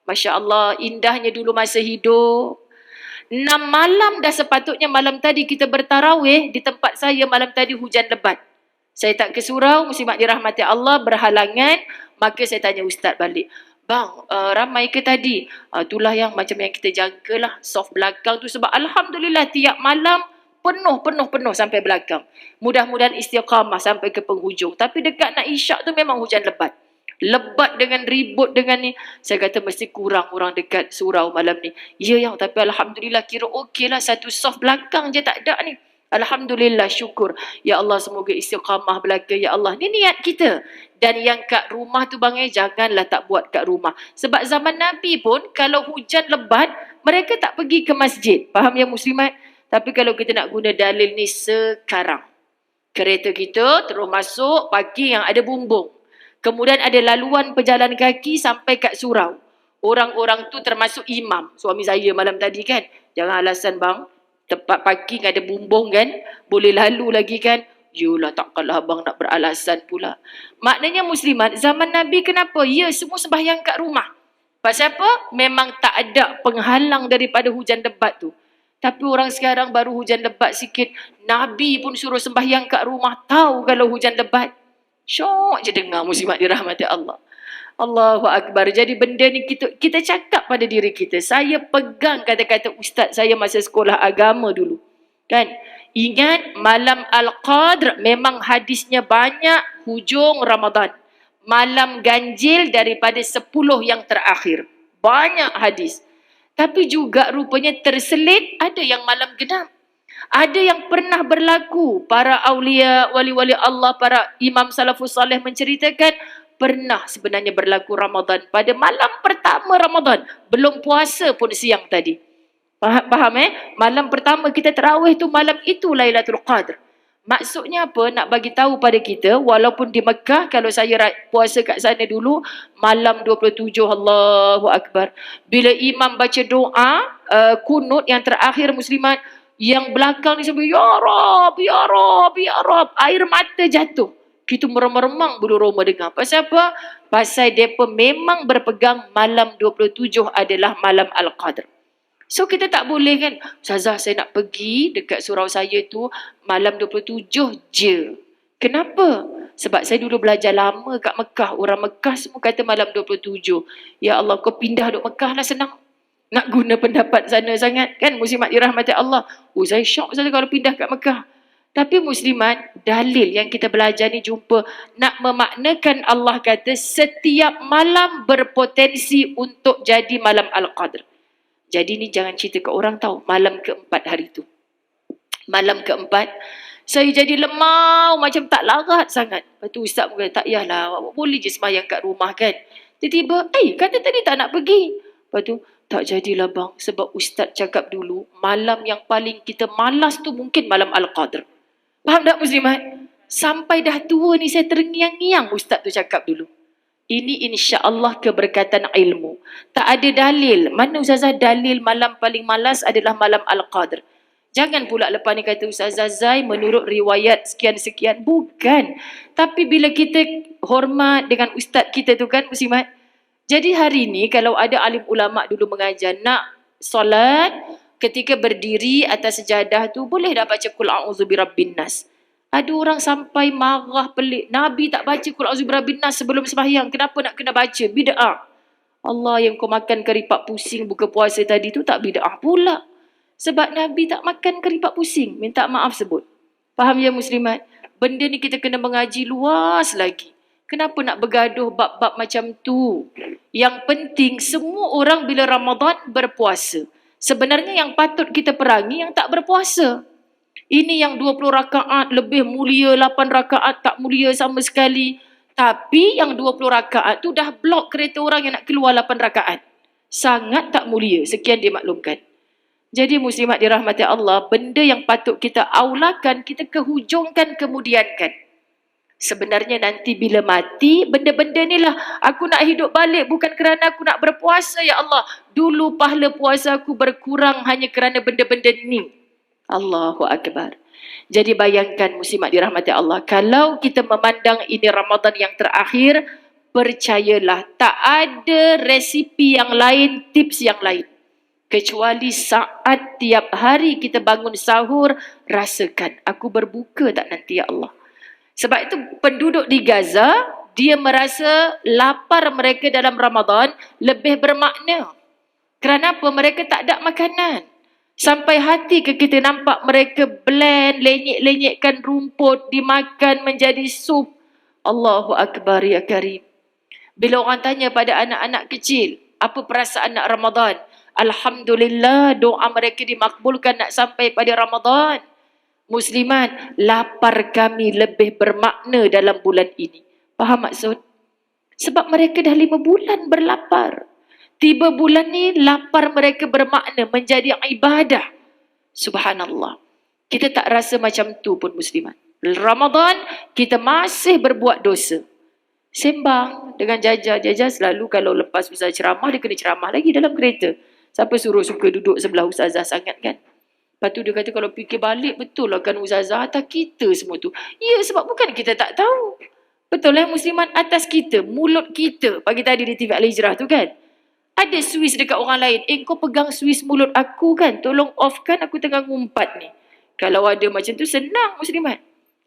Masya Allah, indahnya dulu masa hidup. 6 malam dah sepatutnya malam tadi kita bertarawih. Di tempat saya malam tadi hujan lebat. Saya tak ke surau, muslimat dirahmati Allah, berhalangan. Maka saya tanya ustaz balik. Bang, ramai ke tadi? Itulah yang macam yang kita jangka lah. Soft belakang tu sebab Alhamdulillah tiap malam penuh sampai belakang. Mudah-mudahan istiqamah sampai ke penghujung. Tapi dekat nak isyak tu memang hujan lebat. Lebat dengan ribut dengan ni. Saya kata mesti kurang orang dekat surau malam ni. Ya yang, tapi Alhamdulillah kira okey lah. Satu soft belakang je tak ada ni. Alhamdulillah, syukur. Ya Allah, semoga istiqamah belaka. Ya Allah, ni niat kita. Dan yang kat rumah tu bang janganlah tak buat kat rumah. Sebab zaman Nabi pun kalau hujan lebat, mereka tak pergi ke masjid. Faham ya muslimat? Tapi kalau kita nak guna dalil ni sekarang. Kereta kita terus masuk parking yang ada bumbung. Kemudian ada laluan pejalan kaki sampai kat surau. Orang-orang tu termasuk imam. Suami saya malam tadi kan. Jangan alasan bang. Tempat parking ada bumbung kan. Boleh lalu lagi kan. Yolah takkanlah abang nak beralasan pula. Maknanya muslimat, zaman Nabi kenapa? Ya semua sembahyang kat rumah. Pasal apa? Memang tak ada penghalang daripada hujan lebat tu. Tapi orang sekarang baru hujan lebat sikit. Nabi pun suruh sembahyang kat rumah. Tahu kalau hujan lebat. Syok je dengar muslimat dirahmati Allah. Allahu Akbar. Jadi benda ni kita cakap pada diri kita. Saya pegang kata-kata ustaz saya masa sekolah agama dulu. Kan? Ingat, malam Al-Qadr memang hadisnya banyak hujung Ramadan. Malam ganjil daripada 10 yang terakhir. Banyak hadis. Tapi juga rupanya terselit ada yang malam genap. Ada yang pernah berlaku. Para awliya, wali-wali Allah, para imam salafus salih menceritakan pernah sebenarnya berlaku Ramadan pada malam pertama Ramadan. Belum puasa pun siang tadi. Faham Malam pertama kita tarawih tu malam itu Lailatul Qadr. Maksudnya apa? Nak bagi tahu pada kita, walaupun di Mekah, kalau saya puasa kat sana dulu, malam 27, Allahu Akbar. Bila imam baca doa, kunut yang terakhir muslimat, yang belakang ni sampai, Ya Rab, Ya Rab, Ya Rab. Air mata jatuh. Kita meremang-remang bulu roma dengar. Pasal apa? Pasal mereka memang berpegang malam 27 adalah malam Al-Qadr. So kita tak boleh kan, Ustazah saya nak pergi dekat surau saya tu malam 27 je. Kenapa? Sebab saya dulu belajar lama kat Mekah. Orang Mekah semua kata malam 27. Ya Allah, kau pindah duk Mekah lah senang. Nak guna pendapat sana sangat kan, muslimat dirahmati Allah. Saya syok saja kalau pindah kat Mekah. Tapi muslimat, dalil yang kita belajar ni jumpa nak memaknakan Allah kata setiap malam berpotensi untuk jadi malam Al-Qadr. Jadi ni jangan cerita ke orang tahu. Malam keempat hari tu. Malam keempat, saya jadi lemau macam tak larat sangat. Lepas tu ustaz pun kata, tak payahlah, awak boleh je sembahyang kat rumah kan. Tiba-tiba, kata tadi tak nak pergi. Lepas tu, tak jadilah bang. Sebab ustaz cakap dulu, malam yang paling kita malas tu mungkin malam Al-Qadr. Faham tak muslimat? Sampai dah tua ni saya terngiang-ngiang ustaz tu cakap dulu. Ini insya-Allah keberkatan ilmu. Tak ada dalil. Mana Ustazah dalil malam paling malas adalah malam Al-Qadr? Jangan pula lepas ni kata Ustazah Zai menurut riwayat sekian-sekian. Bukan. Tapi bila kita hormat dengan ustaz kita tu kan muslimat. Jadi hari ni kalau ada alim ulama dulu mengajar nak solat ketika berdiri atas sejadah tu boleh dah baca Qul a'udzu birabbin nas. Ada orang sampai marah pelik. Nabi tak baca Qul a'udzu birabbin nas sebelum sembahyang. Kenapa nak kena baca? Bid'ah. Allah, yang kau makan keripak pusing buka puasa tadi tu tak bid'ah pula. Sebab Nabi tak makan keripak pusing. Minta maaf sebut. Faham ya muslimat? Benda ni kita kena mengaji luas lagi. Kenapa nak bergaduh bab-bab macam tu? Yang penting semua orang bila Ramadan berpuasa. Sebenarnya yang patut kita perangi yang tak berpuasa. Ini yang 20 rakaat lebih mulia, 8 rakaat tak mulia sama sekali. Tapi yang 20 rakaat tu dah blok kereta orang yang nak keluar 8 rakaat. Sangat tak mulia. Sekian dimaklumkan. Jadi muslimat dirahmati Allah, benda yang patut kita aulakan, kita kehujungkan, kemudiankan. Sebenarnya nanti bila mati, benda-benda ni lah. Aku nak hidup balik bukan kerana aku nak berpuasa, ya Allah. Dulu pahala puasa aku berkurang hanya kerana benda-benda ni. Allahu Akbar. Jadi bayangkan muslimat dirahmati Allah. Kalau kita memandang ini Ramadan yang terakhir, percayalah tak ada resipi yang lain, tips yang lain. Kecuali saat tiap hari kita bangun sahur, rasakan, aku berbuka tak nanti ya Allah. Sebab itu penduduk di Gaza, dia merasa lapar mereka dalam Ramadan lebih bermakna. Kerana apa? Mereka tak ada makanan. Sampai hati ke kita nampak mereka blend, lenyek-lenyekkan rumput, dimakan menjadi sup. Allahu Akbar ya Karim. Bila orang tanya pada anak-anak kecil, apa perasaan nak Ramadan? Alhamdulillah, doa mereka dimakbulkan nak sampai pada Ramadan. Muslimat, lapar kami lebih bermakna dalam bulan ini. Faham maksud? Sebab mereka dah 5 bulan berlapar. Tiba bulan ni, lapar mereka bermakna menjadi ibadah. Subhanallah. Kita tak rasa macam tu pun muslimat. Ramadan, kita masih berbuat dosa. Sembang dengan Jajah. Jajah selalu kalau lepas ustaz ceramah, dia kena ceramah lagi dalam kereta. Siapa suruh suka duduk sebelah ustazah sangat kan? Lepas tu dia kata kalau fikir balik, betul lah kan ustazah atas kita semua tu. Ya, sebab bukan kita tak tahu. Betul lah muslimat, atas kita, mulut kita. Pagi tadi di TV Al-Hijrah tu kan? Ada Swiss dekat orang lain. Kau pegang Swiss mulut aku kan? Tolong off kan, aku tengah ngumpat ni. Kalau ada macam tu, senang muslimat.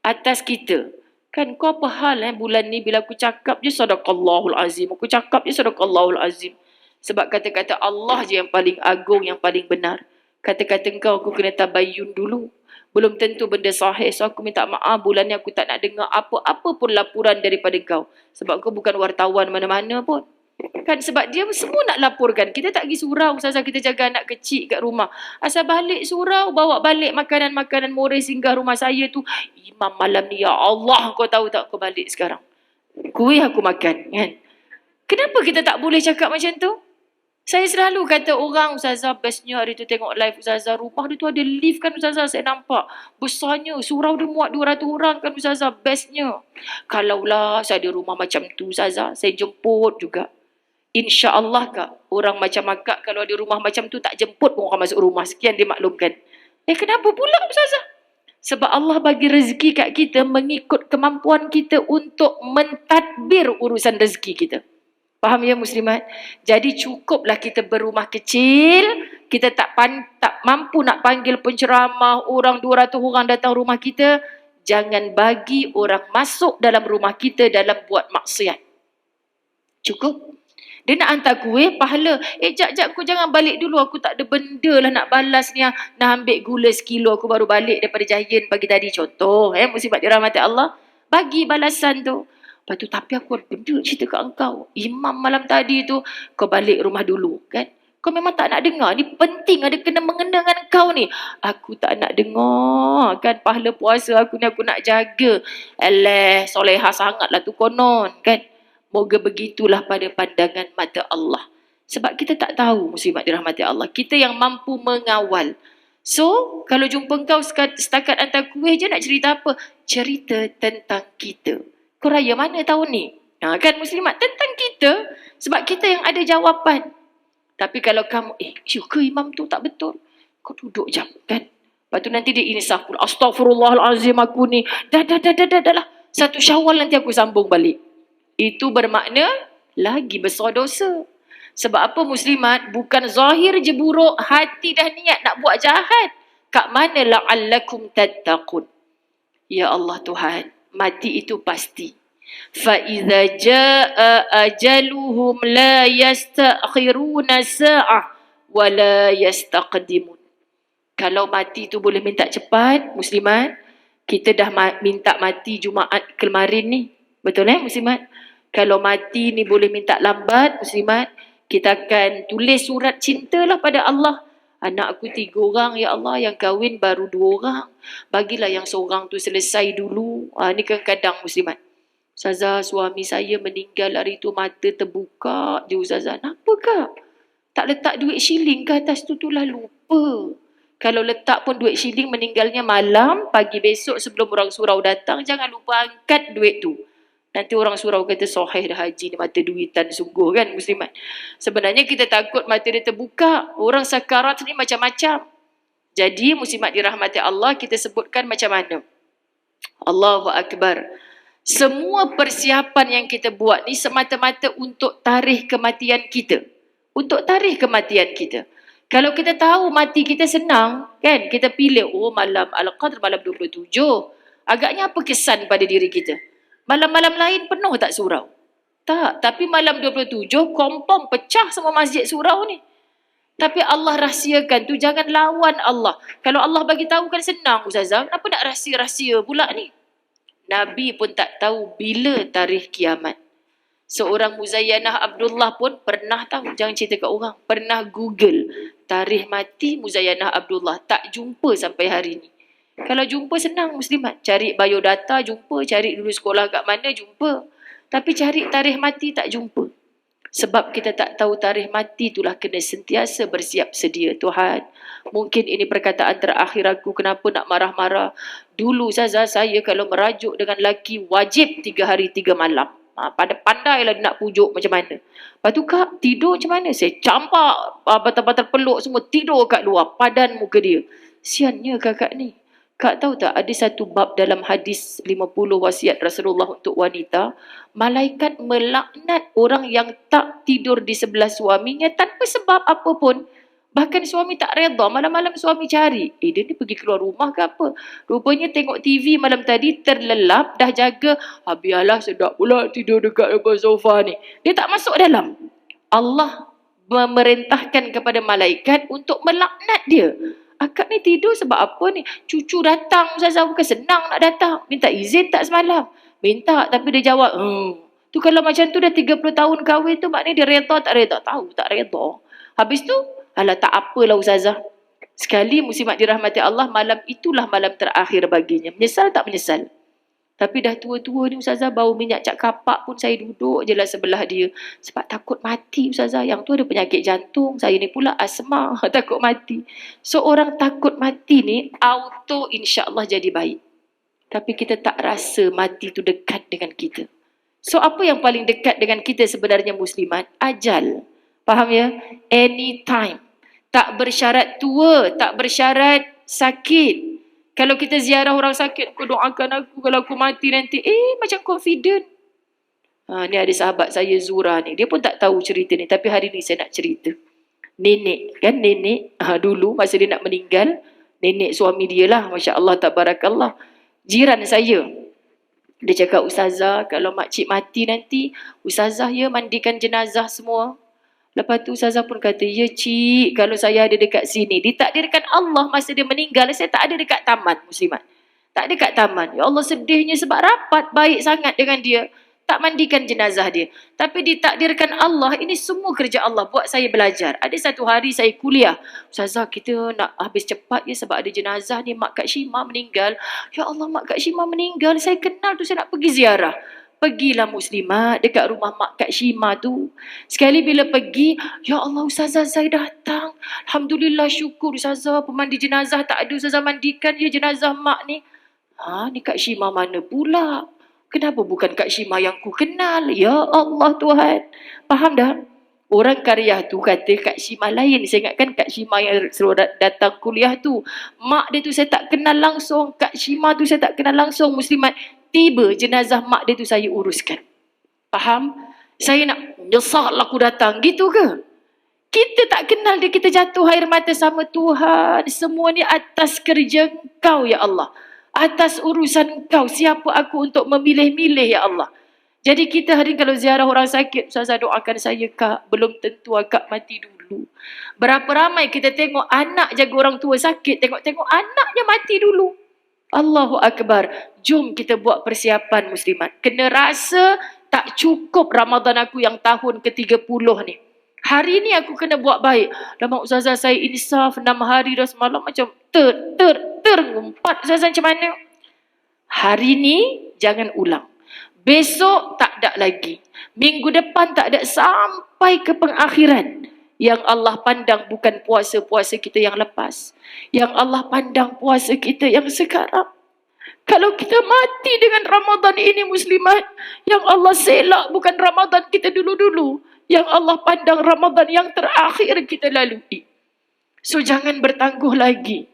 Atas kita. Kan kau apa hal bulan ni bila aku cakap je sadaqallahul azim. Aku cakap je sadaqallahul azim. Sebab kata-kata Allah je yang paling agung, yang paling benar. Kata-kata kau aku kena tabayyun dulu. Belum tentu benda sahih. So aku minta maaf, bulan ni aku tak nak dengar apa-apa pun laporan daripada kau. Sebab kau bukan wartawan mana-mana pun. Kan sebab dia semua nak laporkan. Kita tak pergi surau Ustazah, kita jaga anak kecil kat rumah. Asal balik surau, bawa balik makanan-makanan moreh singgah rumah saya tu. Imam malam ni, ya Allah, kau tahu tak, kau balik sekarang. Kuih aku makan, kan? Kenapa kita tak boleh cakap macam tu? Saya selalu kata orang, Ustazah, bestnya hari tu tengok live Ustazah, rumah dia tu ada lift kan Ustazah, saya nampak. Besarnya, surau dia muat 200 orang kan Ustazah, bestnya. Kalaulah saya ada rumah macam tu Ustazah, saya jemput juga. InsyaAllah Kak, orang macam akak kalau ada rumah macam tu tak jemput pun orang masuk rumah. Sekian dimaklumkan. Kenapa pula Ustazah? Sebab Allah bagi rezeki kat kita mengikut kemampuan kita untuk mentadbir urusan rezeki kita. Faham ya muslimat? Jadi cukuplah kita berumah kecil, kita tak mampu nak panggil penceramah, orang 200 orang datang rumah kita, jangan bagi orang masuk dalam rumah kita dalam buat maksiat. Cukup. Dia nak hantar kuih, pahala. Jap, aku jangan balik dulu. Aku tak ada benda lah nak balas ni. Nak ambil gula sekilo. Aku baru balik daripada Giant pagi tadi. Contoh, musibah dirahmati Allah. Bagi balasan tu. Lepas tu, tapi aku ada benda cerita kat engkau. Imam malam tadi tu, kau balik rumah dulu. Kan? Kau memang tak nak dengar. Ni penting ada kena mengena dengan kau ni. Aku tak nak dengar. Kan pahala puasa aku ni aku nak jaga. Alah, solehah sangatlah tu konon. Kan? Moga begitulah pada pandangan mata Allah. Sebab kita tak tahu muslimat dirahmati Allah. Kita yang mampu mengawal. So, kalau jumpa kau setakat hantar kuih je nak cerita apa? Cerita tentang kita. Kau raya mana tahun ni? Kan muslimat? Tentang kita. Sebab kita yang ada jawapan. Tapi kalau kamu, ke imam tu tak betul? Kau duduk jap kan? Lepas tu nanti dia insaf pula. Astaghfirullahalazim aku ni. Dah lah. 1 Syawal nanti aku sambung balik. Itu bermakna lagi besar dosa. Sebab apa muslimat? Bukan zahir je buruk, hati dah niat nak buat jahat. Kat mana la'allakum tattaqun? Ya Allah Tuhan, mati itu pasti. فَإِذَا جَاءَ أَجَلُهُمْ لَا يَسْتَأْخِرُونَ سَاعَةً وَلَا يَسْتَقْدِمُونَ. Kalau mati tu boleh minta cepat, muslimat, kita dah minta mati Jumaat kemarin ni. Betul muslimat? Kalau mati ni boleh minta lambat, muslimat, kita akan tulis surat cintalah pada Allah. Anak aku 3 orang, ya Allah, yang kahwin baru 2 orang. Bagilah yang seorang tu selesai dulu. Ni kadang-kadang muslimat. Ustazah, suami saya meninggal hari tu, mata terbuka je Ustazah. Kenapa Kak? Tak letak duit shilling ke atas tu lah, lupa. Kalau letak pun duit shilling, meninggalnya malam, pagi besok sebelum orang surau datang, jangan lupa angkat duit tu. Nanti orang surau kata sahih dah haji ni, mata duitan sungguh kan muslimat. Sebenarnya kita takut mata dia terbuka. Orang sakarat ni macam-macam. Jadi muslimat dirahmati Allah, kita sebutkan macam mana. Allahu Akbar. Semua persiapan yang kita buat ni semata-mata untuk tarikh kematian kita. Untuk tarikh kematian kita. Kalau kita tahu mati kita senang, kan? Kita pilih, malam Al-Qadr, malam 27. Agaknya apa kesan pada diri kita? Malam-malam lain penuh tak surau? Tak. Tapi malam 27, kompom pecah semua masjid surau ni. Tapi Allah rahsiakan tu, jangan lawan Allah. Kalau Allah bagi tahu kan senang Ustazah. Kenapa nak rahsia-rahsia pula ni? Nabi pun tak tahu bila tarikh kiamat. Seorang Muzayyanah Abdullah pun pernah tahu. Jangan cerita kat orang. Pernah Google tarikh mati Muzayyanah Abdullah. Tak jumpa sampai hari ni. Kalau jumpa senang muslimat. Cari biodata jumpa. Cari dulu sekolah kat mana jumpa. Tapi cari tarikh mati tak jumpa. Sebab kita tak tahu tarikh mati itulah kena sentiasa bersiap sedia. Tuhan, mungkin ini perkataan terakhir aku. Kenapa nak marah-marah? Dulu Ustazah, saya kalau merajuk dengan lelaki wajib 3 hari 3 malam. Pandai-pandailah nak pujuk macam mana. Lepas tu Kak, tidur macam mana? Saya campak batal-batal peluk semua. Tidur kat luar. Padan muka dia. Siannya kakak ni. Kak tahu tak, ada satu bab dalam hadis 50 wasiat Rasulullah untuk wanita. Malaikat melaknat orang yang tak tidur di sebelah suaminya tanpa sebab apa pun. Bahkan suami tak redha, malam-malam suami cari. Dia ni pergi keluar rumah ke apa? Rupanya tengok TV malam tadi, terlelap, dah jaga. Biarlah sedap pula tidur dekat sofa ni. Dia tak masuk dalam. Allah memerintahkan kepada malaikat untuk melaknat dia. Akak ni tidur sebab apa ni? Cucu datang, Ustazah, bukan senang nak datang. Minta izin tak semalam? Minta, tapi dia jawab, tu kalau macam tu dah 30 tahun kahwin tu, maknanya dia reda tak reda? Tahu tak reda. Habis tu, alah tak apalah Ustazah. Sekali muslimat dirahmati Allah, malam itulah malam terakhir baginya. Menyesal tak menyesal? Tapi dah tua-tua ni Ustazah, bau minyak cat kapak pun saya duduk je lah sebelah dia. Sebab takut mati Ustazah. Yang tu ada penyakit jantung. Saya ni pula asma. Takut mati. So orang takut mati ni auto insya-Allah jadi baik. Tapi kita tak rasa mati tu dekat dengan kita. So apa yang paling dekat dengan kita sebenarnya muslimat? Ajal. Faham ya? Anytime. Tak bersyarat tua, tak bersyarat sakit. Kalau kita ziarah orang sakit, aku doakan aku kalau aku mati nanti. Macam confident. Ni ada sahabat saya Zura ni. Dia pun tak tahu cerita ni. Tapi hari ni saya nak cerita. Nenek. Kan nenek. Dulu masa dia nak meninggal. Nenek suami dia lah. Masya Allah, tabarakallah. Jiran saya. Dia cakap, Ustazah, kalau makcik mati nanti, Ustazah ya mandikan jenazah semua. Lepas tu Ustazah pun kata, ya cik, kalau saya ada dekat sini, ditakdirkan Allah masa dia meninggal, saya tak ada dekat taman muslimat. Tak ada dekat taman. Ya Allah sedihnya sebab rapat baik sangat dengan dia. Tak mandikan jenazah dia. Tapi ditakdirkan Allah, ini semua kerja Allah buat saya belajar. Ada satu hari saya kuliah. Ustazah, kita nak habis cepat ya sebab ada jenazah ni, Mak Kak Shima meninggal. Ya Allah, Mak Kak Shima meninggal. Saya kenal tu, saya nak pergi ziarah. Pergilah muslimat dekat rumah Mak Kak Shima tu. Sekali bila pergi, ya Allah Ustazah saya datang. Alhamdulillah syukur Ustazah. Pemandi jenazah tak ada Ustazah mandikan ya jenazah Mak ni. Ni Kak Shima mana pula? Kenapa bukan Kak Shima yang ku kenal? Ya Allah Tuhan. Faham dah? Orang Karyah tu kata Kak Shima lain. Saya ingatkan Kak Shima yang suruh datang kuliah tu. Mak dia tu saya tak kenal langsung. Kak Shima tu saya tak kenal langsung muslimat. Tiba jenazah mak dia tu saya uruskan. Faham? Saya nak nyesal aku datang. Gitu ke? Kita tak kenal dia, kita jatuh air mata sama Tuhan. Semua ni atas kerja Engkau ya Allah. Atas urusan Engkau. Siapa aku untuk memilih-milih ya Allah. Jadi kita hari kalau ziarah orang sakit, Ustazah doakan saya Kak. Belum tentu akak mati dulu. Berapa ramai kita tengok anak jaga orang tua sakit. Tengok-tengok anaknya mati dulu. Allahu Akbar. Jom kita buat persiapan muslimat. Kena rasa tak cukup Ramadan aku yang tahun ke-30 ni. Hari ni aku kena buat baik. Lama Ustazah saya insaf 6 hari dah semalam macam terngumpat. Ustazah macam mana? Hari ni jangan ulang. Besok tak ada lagi. Minggu depan tak ada sampai ke pengakhiran. Yang Allah pandang bukan puasa-puasa kita yang lepas. Yang Allah pandang puasa kita yang sekarang. Kalau kita mati dengan Ramadan ini muslimat, yang Allah selak bukan Ramadan kita dulu-dulu. Yang Allah pandang Ramadan yang terakhir kita lalui. So jangan bertangguh lagi.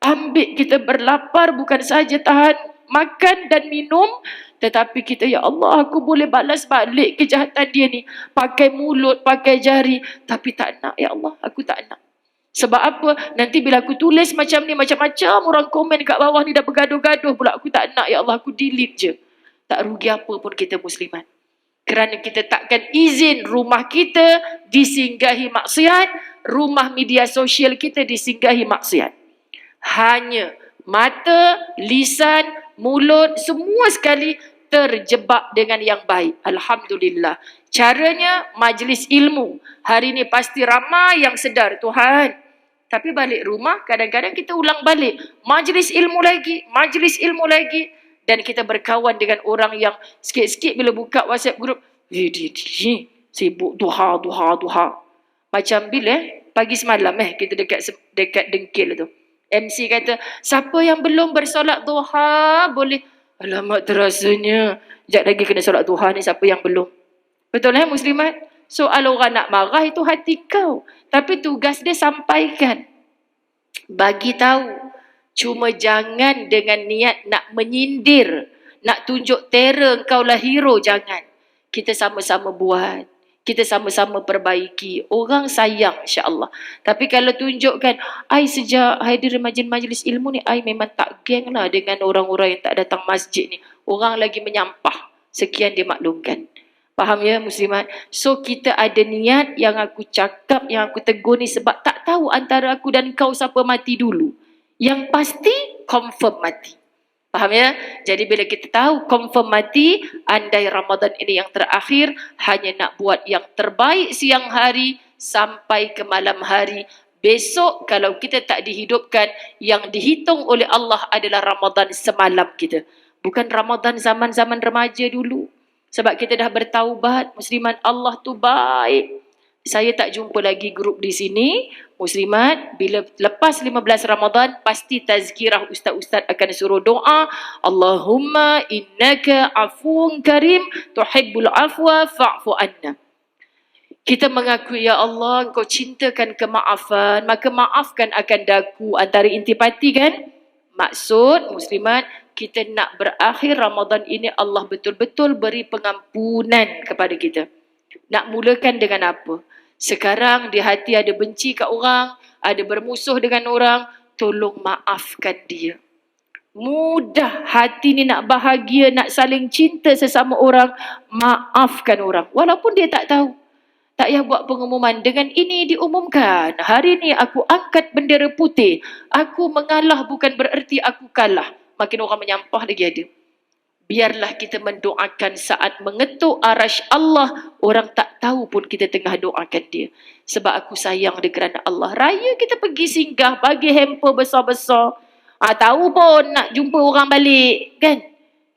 Ambil kita berlapar bukan saja tahan makan dan minum. Tetapi kita, ya Allah, aku boleh balas balik kejahatan dia ni. Pakai mulut, pakai jari. Tapi tak nak, ya Allah, aku tak nak. Sebab apa? Nanti bila aku tulis macam ni, macam-macam orang komen kat bawah ni dah bergaduh-gaduh pula. Aku tak nak, ya Allah, aku delete je. Tak rugi apa pun kita muslimat. Kerana kita takkan izin rumah kita disinggahi maksiat. Rumah media sosial kita disinggahi maksiat. Hanya mata, lisan, mulut, semua sekali terjebak dengan yang baik. Alhamdulillah. Caranya majlis ilmu. Hari ini pasti ramai yang sedar Tuhan. Tapi balik rumah kadang-kadang kita ulang balik. Majlis ilmu lagi. Majlis ilmu lagi. Dan kita berkawan dengan orang yang sikit-sikit bila buka WhatsApp group. Sibuk duha. Macam bila pagi semalam kita dekat Dengkil tu. MC kata, siapa yang belum bersolat duha boleh. Alamak terasanya. Sekejap lagi kena solat duha ni siapa yang belum. Betul muslimat? Soal orang nak marah itu hati kau. Tapi tugas dia sampaikan. Bagi tahu. Cuma jangan dengan niat nak menyindir. Nak tunjuk terror kau lah hero. Jangan. Kita sama-sama buat. Kita sama-sama perbaiki. Orang sayang insya-Allah. Tapi kalau tunjukkan, I sejak hadir majlis ilmu ni, I memang tak geng lah dengan orang-orang yang tak datang masjid ni. Orang lagi menyampah. Sekian dia maklumkan. Faham ya muslimat? So kita ada niat yang aku cakap, yang aku tegur ni sebab tak tahu antara aku dan kau siapa mati dulu. Yang pasti confirm mati. Faham ya? Jadi bila kita tahu confirm mati, andai Ramadan ini yang terakhir, hanya nak buat yang terbaik siang hari sampai ke malam hari. Besok kalau kita tak dihidupkan, yang dihitung oleh Allah adalah Ramadan semalam kita. Bukan Ramadan zaman-zaman remaja dulu. Sebab kita dah bertaubat, muslimat, Allah tu baik. Saya tak jumpa lagi grup di sini, muslimat, bila lepas 15 Ramadan, pasti tazkirah ustaz-ustaz akan suruh doa, Allahumma innaka afuun karim, tuhibbul afwa fa'fu anna. Kita mengakui, ya Allah, Engkau cintakan kemaafan, maka maafkan akan daku. Antara intipati kan? Maksud, muslimat, kita nak berakhir Ramadan ini Allah betul-betul beri pengampunan kepada kita. Nak mulakan dengan apa? Sekarang di hati ada benci kat orang, ada bermusuh dengan orang, tolong maafkan dia. Mudah hati ni nak bahagia, nak saling cinta sesama orang, maafkan orang. Walaupun dia tak tahu. Tak payah buat pengumuman. Dengan ini diumumkan, hari ni aku angkat bendera putih. Aku mengalah bukan bererti aku kalah. Makin orang menyampah lagi ada. Biarlah kita mendoakan saat mengetuk arash Allah. Orang tak tahu pun kita tengah doakan dia. Sebab aku sayang dia kerana Allah. Raya kita pergi singgah, bagi hamper besar-besar. Tahu pun nak jumpa orang balik. Kan?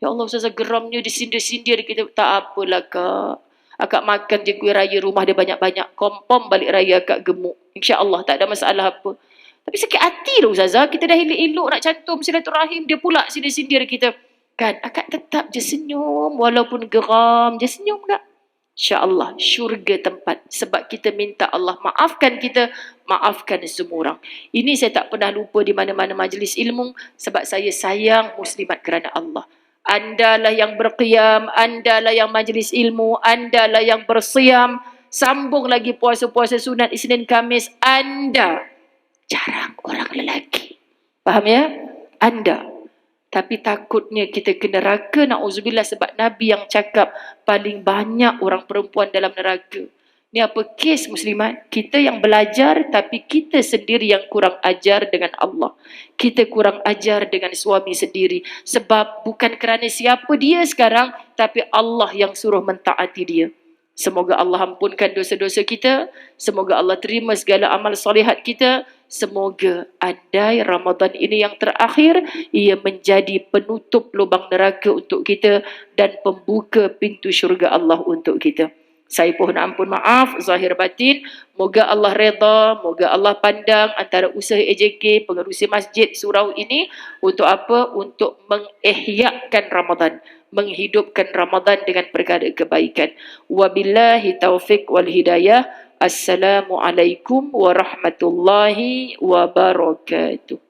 Ya Allah, Ustazah geramnya disindir-sindir kita. Tak apalah kak. Akak makan je kuih raya, rumah dia banyak-banyak. Kompom balik raya akak gemuk. InsyaAllah tak ada masalah apa. Tapi sakit hati lah Ustazah. Kita dah elok-elok nak cantum silaturahim. Dia pula sindir-sindir kita. Kan, akak tetap je senyum. Walaupun geram, je senyum tak? InsyaAllah, syurga tempat. Sebab kita minta Allah maafkan kita, maafkan semua orang. Ini saya tak pernah lupa di mana-mana majlis ilmu. Sebab saya sayang muslimat kerana Allah. Andalah yang berqiyam, andalah yang majlis ilmu, andalah yang bersiam, sambung lagi puasa-puasa sunat Isnin Khamis, anda. Jarang orang lelaki. Faham ya? Anda. Tapi takutnya kita ke neraka, na'udzubillah, sebab Nabi yang cakap paling banyak orang perempuan dalam neraka. Ni apa kes muslimat? Kita yang belajar tapi kita sendiri yang kurang ajar dengan Allah. Kita kurang ajar dengan suami sendiri. Sebab bukan kerana siapa dia sekarang, tapi Allah yang suruh mentaati dia. Semoga Allah ampunkan dosa-dosa kita. Semoga Allah terima segala amal solihat kita. Semoga andai Ramadan ini yang terakhir, ia menjadi penutup lubang neraka untuk kita dan pembuka pintu syurga Allah untuk kita. Saya mohon ampun maaf, zahir batin. Moga Allah reda, moga Allah pandang antara usaha AJK, pengerusi masjid surau ini. Untuk apa? Untuk mengihyakan Ramadan. Menghidupkan Ramadan dengan perkara kebaikan. Wabillahi taufiq wal hidayah. Assalamualaikum warahmatullahi wabarakatuh.